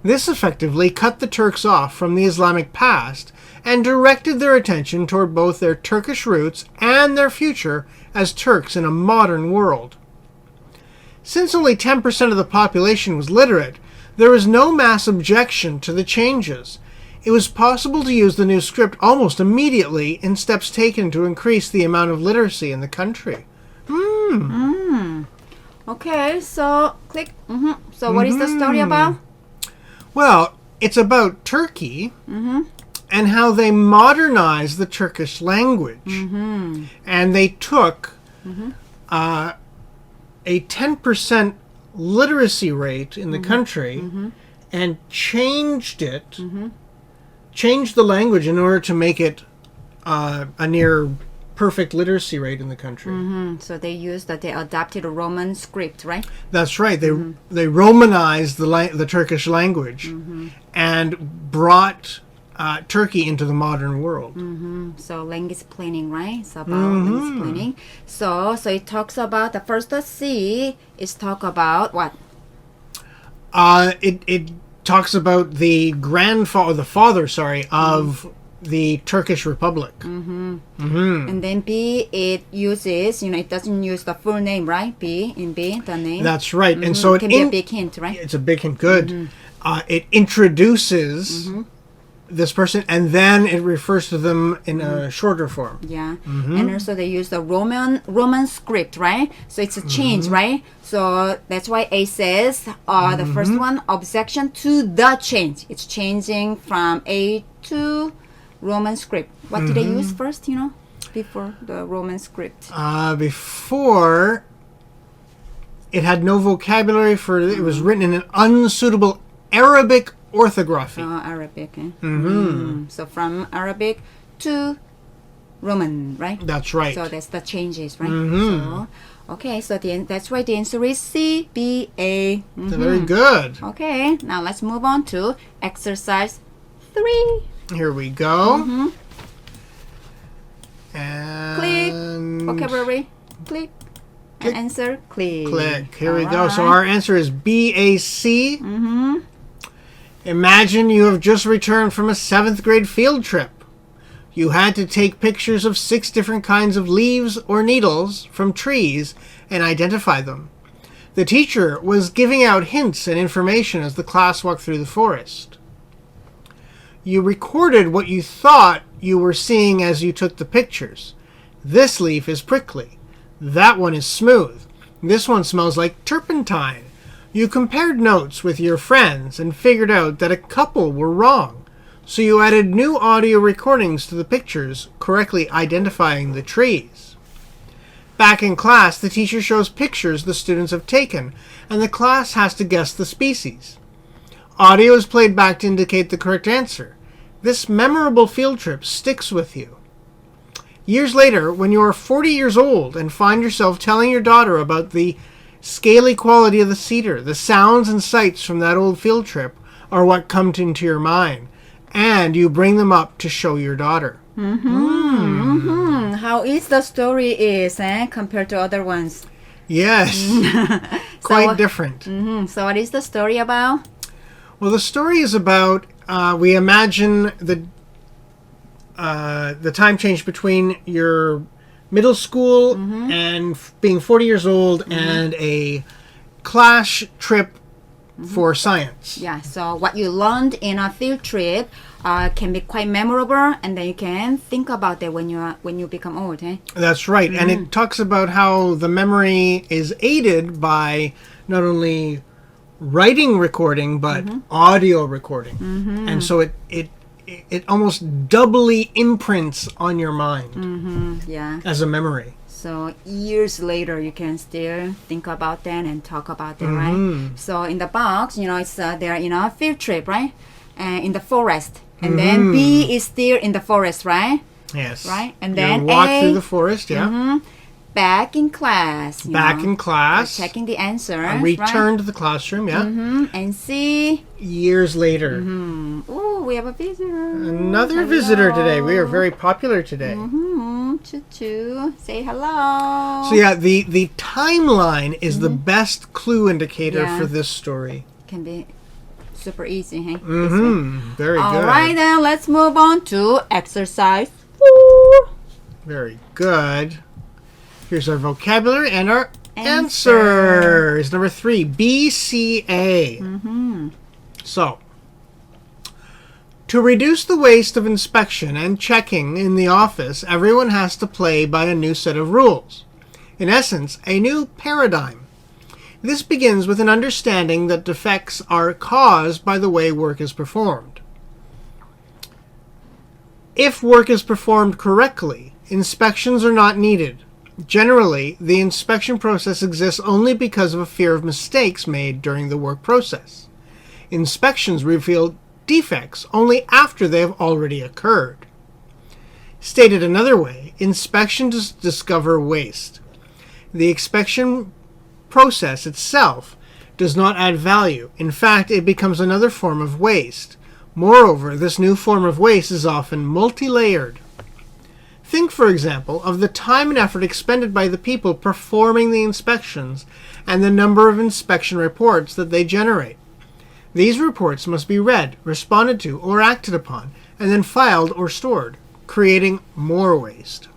This effectively cut the Turks off from the Islamic past and directed their attention toward both their Turkish roots and their future as Turks in a modern world. Since only 10% of the population was literate, there was no mass objection to the changes. It was possible to use the new script almost immediately in steps taken to increase the amount of literacy in the country. Okay, so click. So what is the story about? Well, it's about Turkey and how they modernized the Turkish language. And they took a 10% literacy rate in the country and changed it, changed the language in order to make it a near perfect literacy rate in the country. So they adopted a Roman script, right? That's right. They Romanized the Turkish language and brought Turkey into the modern world. So language planning, right? It's about language planning. So it talks about the first C is talk about what? It talks about the father of the Turkish Republic. And then B, it uses, it doesn't use the full name, right? In B, the name. That's right. And so it can be a big hint, right? It's a big hint. Good. It introduces this person, and then it refers to them in a shorter form. Yeah. And also they use the Roman script, right? So it's a change, right? So that's why A says the first one, objection to the change. It's changing from A to Roman script. What did they use first, before the Roman script? Before, it had no vocabulary for it. It was written in an unsuitable Arabic orthography. Arabic. So from Arabic to Roman, right? That's right. So that's the changes, right? So, okay, so that's why the answer is C, B, A. Very good. Okay, now let's move on to exercise 3. Here we go. Click. And Vocabulary. Click. And answer. Click. click. Here we All go. So right. our answer is BAC. Imagine you have just returned from a 7th grade field trip. You had to take pictures of 6 different kinds of leaves or needles from trees and identify them. The teacher was giving out hints and information as the class walked through the forest. You recorded what you thought you were seeing as you took the pictures. This leaf is prickly. That one is smooth. This one smells like turpentine. You compared notes with your friends and figured out that a couple were wrong. So you added new audio recordings to the pictures, correctly identifying the trees. Back in class, the teacher shows pictures the students have taken, and the class has to guess the species. Audio is played back to indicate the correct answer. This memorable field trip sticks with you. Years later, when you are 40 years old and find yourself telling your daughter about the scaly quality of the cedar, the sounds and sights from that old field trip are what come into your mind, and you bring them up to show your daughter. How is the story compared to other ones? Yes, quite different. So what is the story about? Well, the story is about, we imagine the time change between your middle school and being 40 years old and a class trip for science. Yeah, so what you learned in a field trip can be quite memorable, and then you can think about it when you become old. That's right. And it talks about how the memory is aided by not only writing recording but audio recording. And so it almost doubly imprints on your mind Yeah. as a memory. So years later, you can still think about that and talk about that, right? So in the box, it's they're a field trip, right? In the forest, and then B is still in the forest, right? Yes. Right, and You then walk A, through the forest, yeah. Back in class. Back in class. Checking the answers. Return to the classroom, yeah. And C. Years later. Oh, we have a visitor. Another visitor today. We are very popular today. Choo-choo. Say hello. So yeah, the timeline is the best clue indicator Yeah. for this story. Can be super easy, hey? Very All good. right, then let's move on to exercise 4. Very good. Here's our vocabulary and our Answer. answers. Number 3, BCA. So, to reduce the waste of inspection and checking in the office, everyone has to play by a new set of rules. In essence, a new paradigm. This begins with an understanding that defects are caused by the way work is performed. If work is performed correctly, inspections are not needed. Generally, the inspection process exists only because of a fear of mistakes made during the work process. Inspections reveal defects only after they have already occurred. Stated another way, inspections discover waste. The inspection process itself does not add value. In fact, it becomes another form of waste. Moreover, this new form of waste is often multi-layered. Think, for example, of the time and effort expended by the people performing the inspections and the number of inspection reports that they generate. These reports must be read, responded to, or acted upon, and then filed or stored, creating more waste.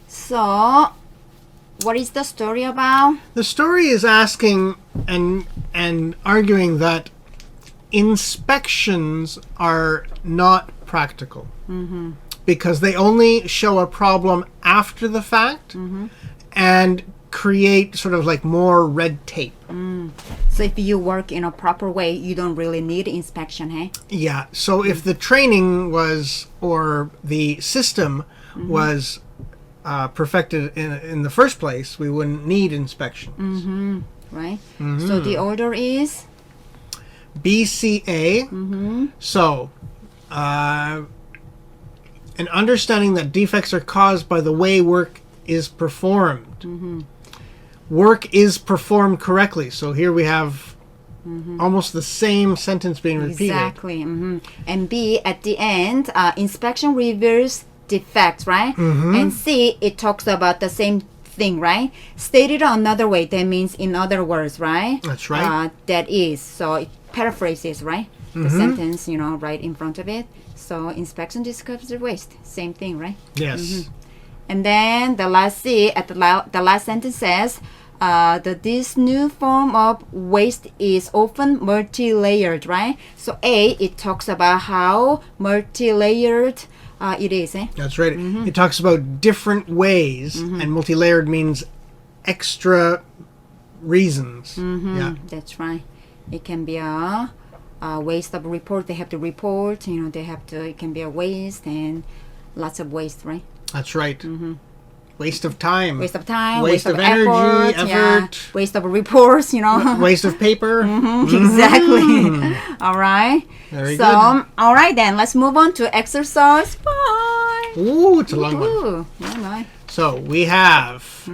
So, what is the story about? The story is asking and arguing that inspections are not practical because they only show a problem after the fact and create sort of like more red tape. So if you work in a proper way, you don't really need inspection, hey? Yeah, so if the training was, or the system was perfected in the first place, we wouldn't need inspections. Right? So the order is? BCA. So an understanding that defects are caused by the way work is performed. Work is performed correctly. So here we have almost the same sentence being repeated. Exactly. And B, at the end, inspection reveals defects, right? And C, it talks about the same thing, right? Stated another way, that means in other words, right? That's right. That is. So it paraphrases, right? The sentence, right in front of it. So inspection discovers the waste. Same thing, right? Yes. And then the last C at the last sentence says that this new form of waste is often multi-layered, right? So A, it talks about how multi-layered it is. That's right. It talks about different ways, and multi-layered means extra reasons. Yeah. That's right. It can be a waste of report. They have to report. They have to. It can be a waste and lots of waste, right? That's right. Waste of time. Waste of time. Waste of energy, effort. Yeah. Waste of reports. Waste of paper. Exactly. All right. Very good. All right then. Let's move on to exercise 5. Ooh, it's a long one. Ooh, yeah, nice. So we have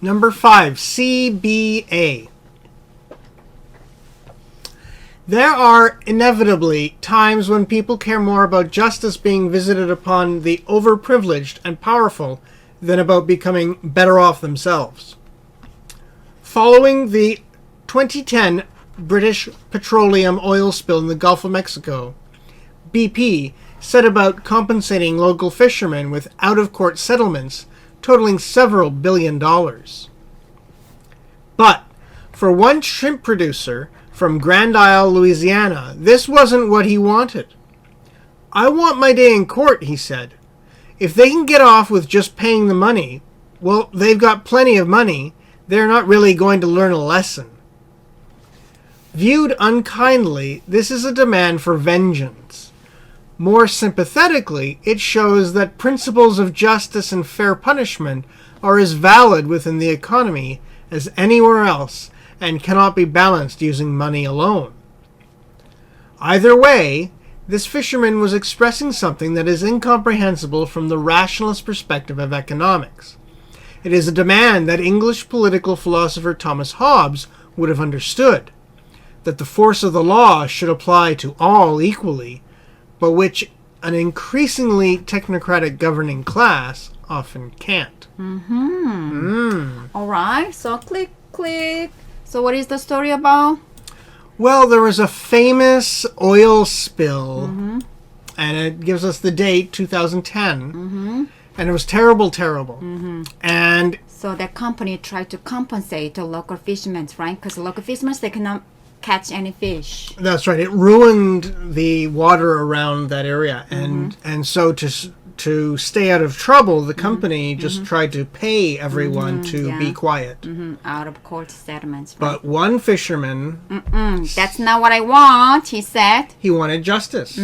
number 5, CBA. There are inevitably times when people care more about justice being visited upon the overprivileged and powerful than about becoming better off themselves. Following the 2010 British petroleum oil spill in the Gulf of Mexico, BP set about compensating local fishermen with out-of-court settlements totaling several $1 billion. But for one shrimp producer from Grand Isle, Louisiana, this wasn't what he wanted. "I want my day in court," he said. "If they can get off with just paying the money, well, they've got plenty of money. They're not really going to learn a lesson." Viewed unkindly, this is a demand for vengeance. More sympathetically, it shows that principles of justice and fair punishment are as valid within the economy as anywhere else, and cannot be balanced using money alone. Either way, this fisherman was expressing something that is incomprehensible from the rationalist perspective of economics. It is a demand that English political philosopher Thomas Hobbes would have understood, that the force of the law should apply to all equally, but which an increasingly technocratic governing class often can't. All right, so click. So what is the story about? Well, there was a famous oil spill, and it gives us the date, 2010, and it was terrible. And So that company tried to compensate the local fishermen, right? Because local fishermen, they cannot catch any fish. that's right, it ruined the water around that area, and so to stay out of trouble, the company just tried to pay everyone to be quiet. Out of court settlements, right? But one fisherman, That's not what I want, he said. he wanted justice.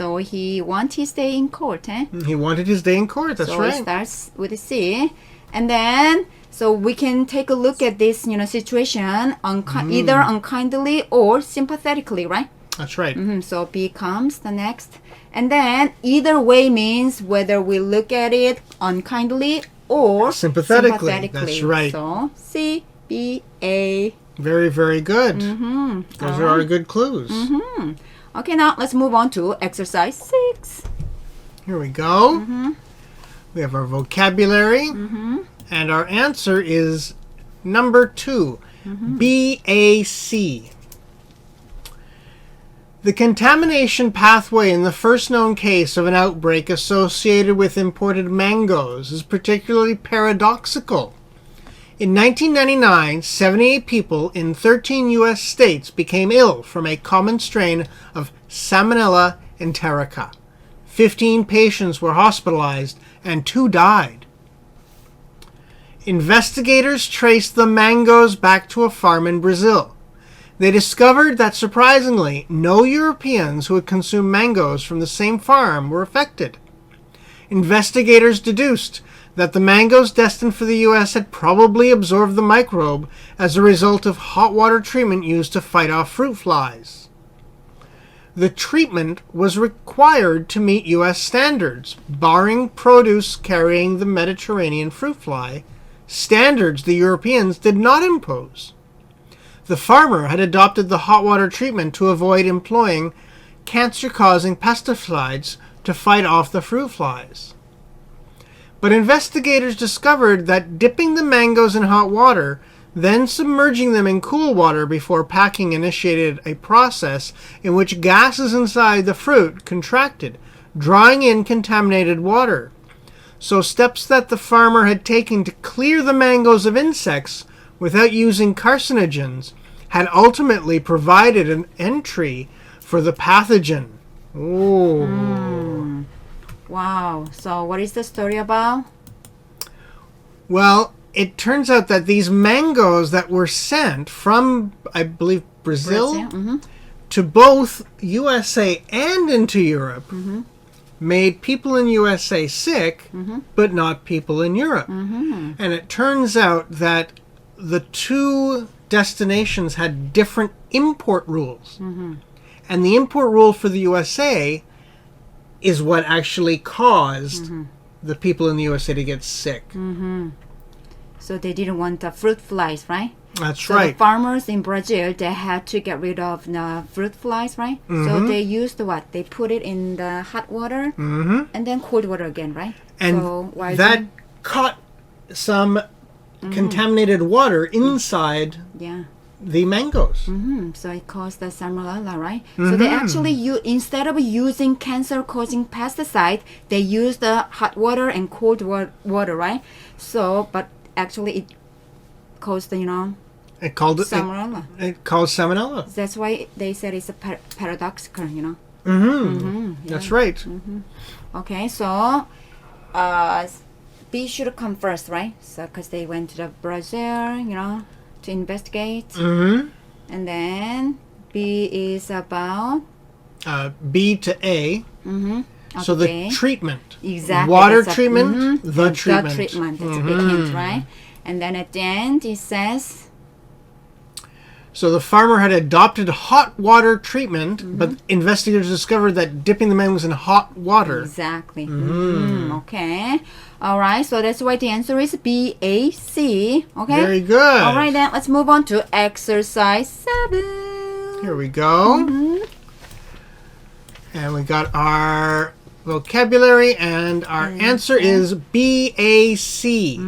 So he wanted his day in court, eh? He wanted his day in court, that's So right. it starts with a C. And then, so we can take a look at this, situation either unkindly or sympathetically, right? That's right. So B comes the next. And then either way means whether we look at it unkindly or Sympathetically. That's right. So C, B, A. Very, very good. Those are our good clues. Okay, now let's move on to exercise 6. Here we go. We have our vocabulary. And our answer is number 2, BAC. The contamination pathway in the first known case of an outbreak associated with imported mangoes is particularly paradoxical. In 1999, 78 people in 13 U.S. states became ill from a common strain of Salmonella enterica. 15 patients were hospitalized and 2 died. Investigators traced the mangoes back to a farm in Brazil. They discovered that, surprisingly, no Europeans who had consumed mangoes from the same farm were affected. Investigators deduced that the mangoes destined for the U.S. had probably absorbed the microbe as a result of hot water treatment used to fight off fruit flies. The treatment was required to meet U.S. standards, barring produce carrying the Mediterranean fruit fly, standards the Europeans did not impose. The farmer had adopted the hot water treatment to avoid employing cancer-causing pesticides to fight off the fruit flies. But investigators discovered that dipping the mangoes in hot water, then submerging them in cool water before packing initiated a process in which gases inside the fruit contracted, drawing in contaminated water. So steps that the farmer had taken to clear the mangoes of insects without using carcinogens had ultimately provided an entry for the pathogen. Oh. Wow. So what is the story about? Well, it turns out that these mangoes that were sent from, I believe, Brazil to both USA and into Europe made people in USA sick, but not people in Europe. And it turns out that the two destinations had different import rules. And the import rule for the USA is what actually caused the people in the USA to get sick. So they didn't want the fruit flies, right? That's so right. The farmers in Brazil, they had to get rid of the fruit flies, right? So they used what? They put it in the hot water and then cold water again, right? And so that caught some contaminated water inside the mangoes. So it caused the salmonella, right? So they actually instead of using cancer-causing pesticide, they use the hot water and cold water, right? So, but actually it caused, It called it salmonella. It caused salmonella. That's why they said it's a paradoxical, That's right. Okay, so B should come first, right? So because they went to the Brazil, to investigate. And then B is about B to A. So the treatment. Exactly. Water treatment, the treatment. The treatment. That's a big hint, right? And then at the end it says... So the farmer had adopted hot water treatment, but investigators discovered that dipping the mangoes in hot water. Exactly. Okay. All right. So that's why the answer is B, A, C. Okay. Very good. All right, then let's move on to exercise 7. Here we go. And we got our vocabulary, and our answer is BAC.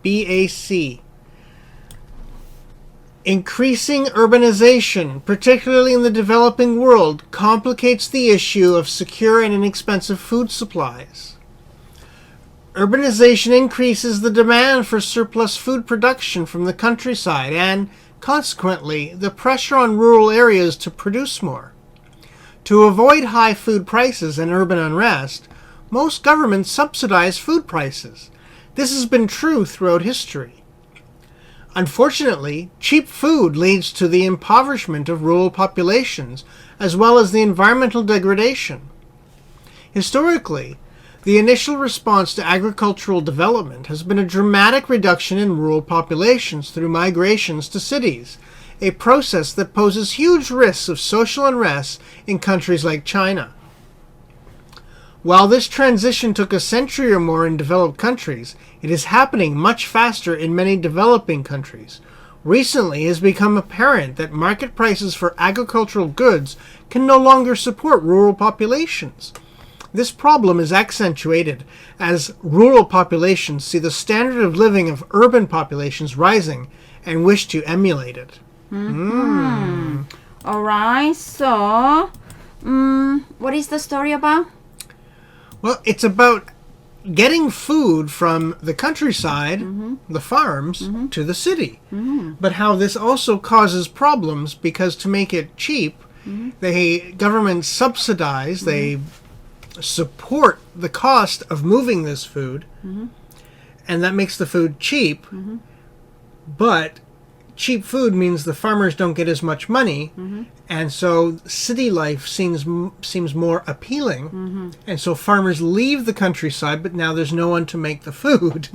BAC. Increasing urbanization, particularly in the developing world, complicates the issue of secure and inexpensive food supplies. Urbanization increases the demand for surplus food production from the countryside and, consequently, the pressure on rural areas to produce more. To avoid high food prices and urban unrest, most governments subsidize food prices. This has been true throughout history. Unfortunately, cheap food leads to the impoverishment of rural populations, as well as the environmental degradation. Historically, the initial response to agricultural development has been a dramatic reduction in rural populations through migrations to cities, a process that poses huge risks of social unrest in countries like China. While this transition took a century or more in developed countries, it is happening much faster in many developing countries. Recently, it has become apparent that market prices for agricultural goods can no longer support rural populations. This problem is accentuated as rural populations see the standard of living of urban populations rising and wish to emulate it. All right, so what is the story about? Well, it's about getting food from the countryside, the farms, to the city. But how this also causes problems because to make it cheap, governments subsidize, they support the cost of moving this food, and that makes the food cheap. But cheap food means the farmers don't get as much money, and so city life seems more appealing, and so farmers leave the countryside, but now there's no one to make the food.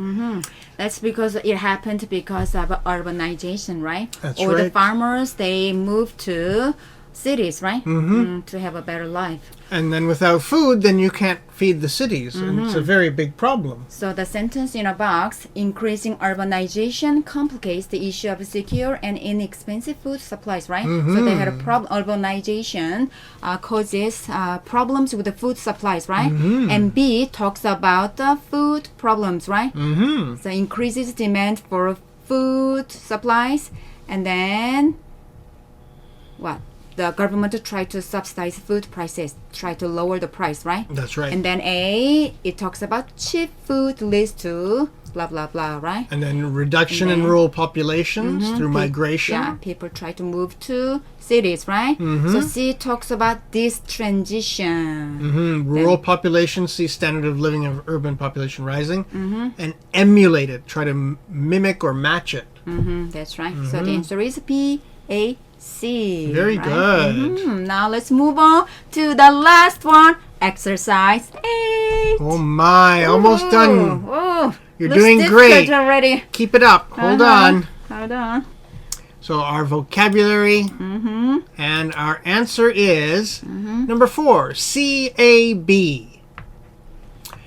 That's because it happened because of urbanization, right? That's All right. the farmers, they moved to cities, right? To have a better life. And then without food, then you can't feed the cities. And it's a very big problem. So the sentence in a box, increasing urbanization complicates the issue of secure and inexpensive food supplies, right? So they had a problem. Urbanization causes problems with the food supplies, right? And B talks about the food problems, right? So increases demand for food supplies, and then what? The government try to subsidize food prices, try to lower the price, right? That's right. And then A, it talks about cheap food leads to blah, blah, blah, right? And then reduction in rural populations through migration. Yeah, people try to move to cities, right? So C talks about this transition. Rural population see standard of living of urban population rising. And emulate it, try to mimic or match it. That's right. So the answer is B, A, C. Very right? good. Now let's move on to the last one. Exercise 8. Oh my, almost done. Oh, You're looks doing difficult great. already. Keep it up. Hold on. Hold on. So our vocabulary and our answer is number 4, C-A-B.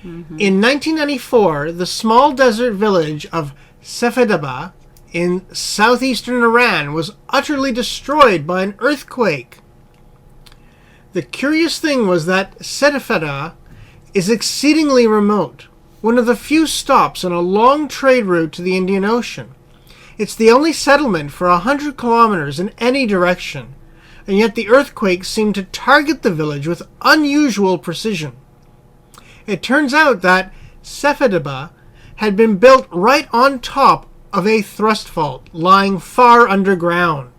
In 1994, the small desert village of Sefedaba in southeastern Iran was utterly destroyed by an earthquake. The curious thing was that Sefedaba is exceedingly remote, one of the few stops on a long trade route to the Indian Ocean. It's the only settlement for 100 kilometers in any direction, and yet the earthquake seemed to target the village with unusual precision. It turns out that Sefedaba had been built right on top of a thrust fault lying far underground.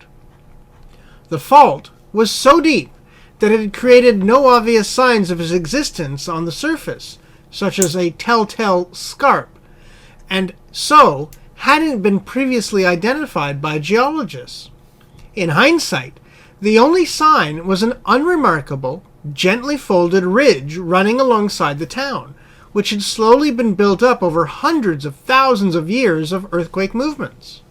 The fault was so deep that it had created no obvious signs of its existence on the surface, such as a telltale scarp, and so hadn't been previously identified by geologists. In hindsight, the only sign was an unremarkable, gently folded ridge running alongside the town, which had slowly been built up over hundreds of thousands of years of earthquake movements.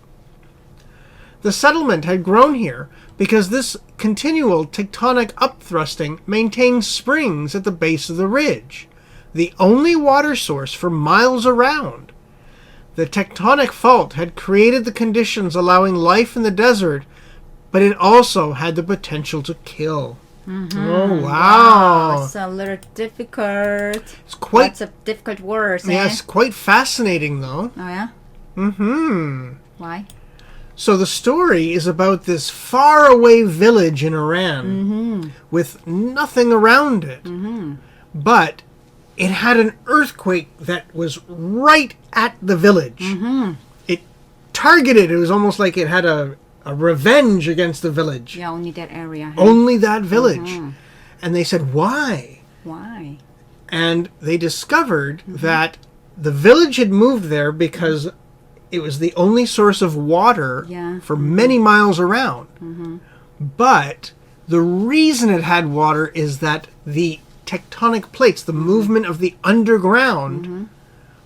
The settlement had grown here because this continual tectonic upthrusting maintained springs at the base of the ridge, the only water source for miles around. The tectonic fault had created the conditions allowing life in the desert, but it also had the potential to kill. Oh, wow. It's a little difficult. It's quite... Lots of difficult words. Yes, quite fascinating, though. Oh, yeah? Why? So the story is about this faraway village in Iran with nothing around it. But it had an earthquake that was right at the village. It targeted, it was almost like it had a revenge against the village. Yeah, only that area. Only that village. And they said, why? Why? And they discovered that the village had moved there because it was the only source of water for many miles around. But the reason it had water is that the tectonic plates, the movement of the underground,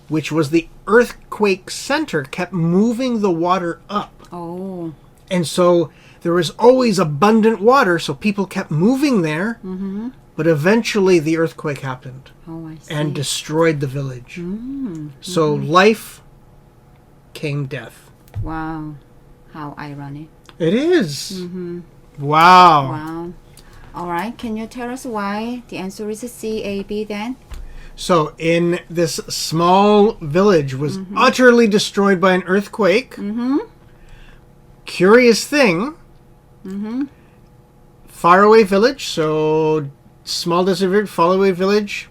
which was the earthquake center, kept moving the water up. Oh. And so there was always abundant water, so people kept moving there. But eventually the earthquake happened and destroyed the village. So life came death. Wow. How ironic. It is. Wow. Wow. All right. Can you tell us why the answer is C-A-B then? So in this small village was utterly destroyed by an earthquake. Curious thing. Faraway village. So small desert village, faraway village.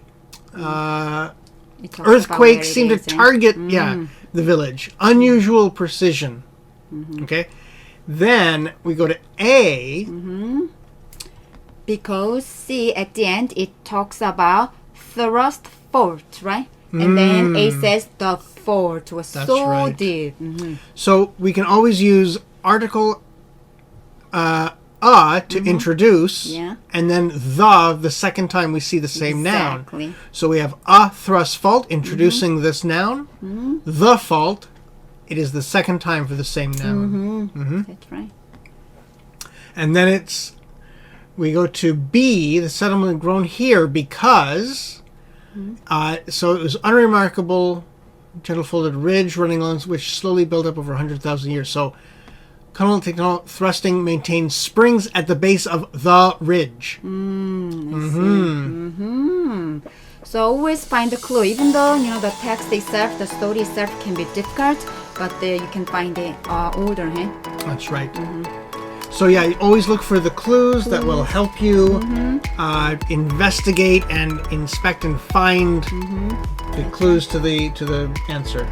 Earthquakes seem to target the village. Unusual precision. Okay. Then we go to A. Because C at the end it talks about thrust fault, right? And then A says the fault was so deep. So we can always use article to introduce, and then the second time we see the same noun. So we have a thrust fault introducing this noun. The fault, it is the second time for the same noun. That's right. And then it's We go to B, the settlement grown here because, so it was unremarkable, gentle folded ridge running along which slowly built up over 100,000 years. So continental thrusting maintains springs at the base of the ridge. So always find the clue, even though the text itself, the story itself can be difficult, but you can find the order. That's right. So yeah, you always look for the clues that will help you investigate and inspect and find the clues to the answer.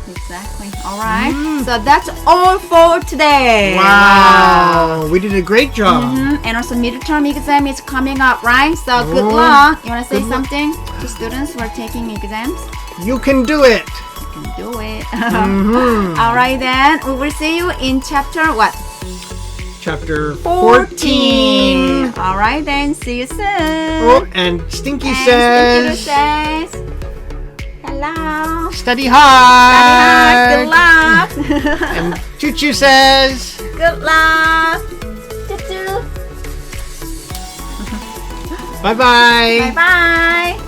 Exactly. All right. So that's all for today. Wow, we did a great job. And also midterm exam is coming up, right? So good luck. You want to say Good luck. something to students who are taking exams? You can do it. You can do it. All right then. We will see you in chapter what? Chapter 14. All right then. See you soon. Oh, and Stinky And says, Stinky says, hello. study hard. Good luck. And Choo Choo says, Good luck. Choo-choo. bye-bye. Bye-bye.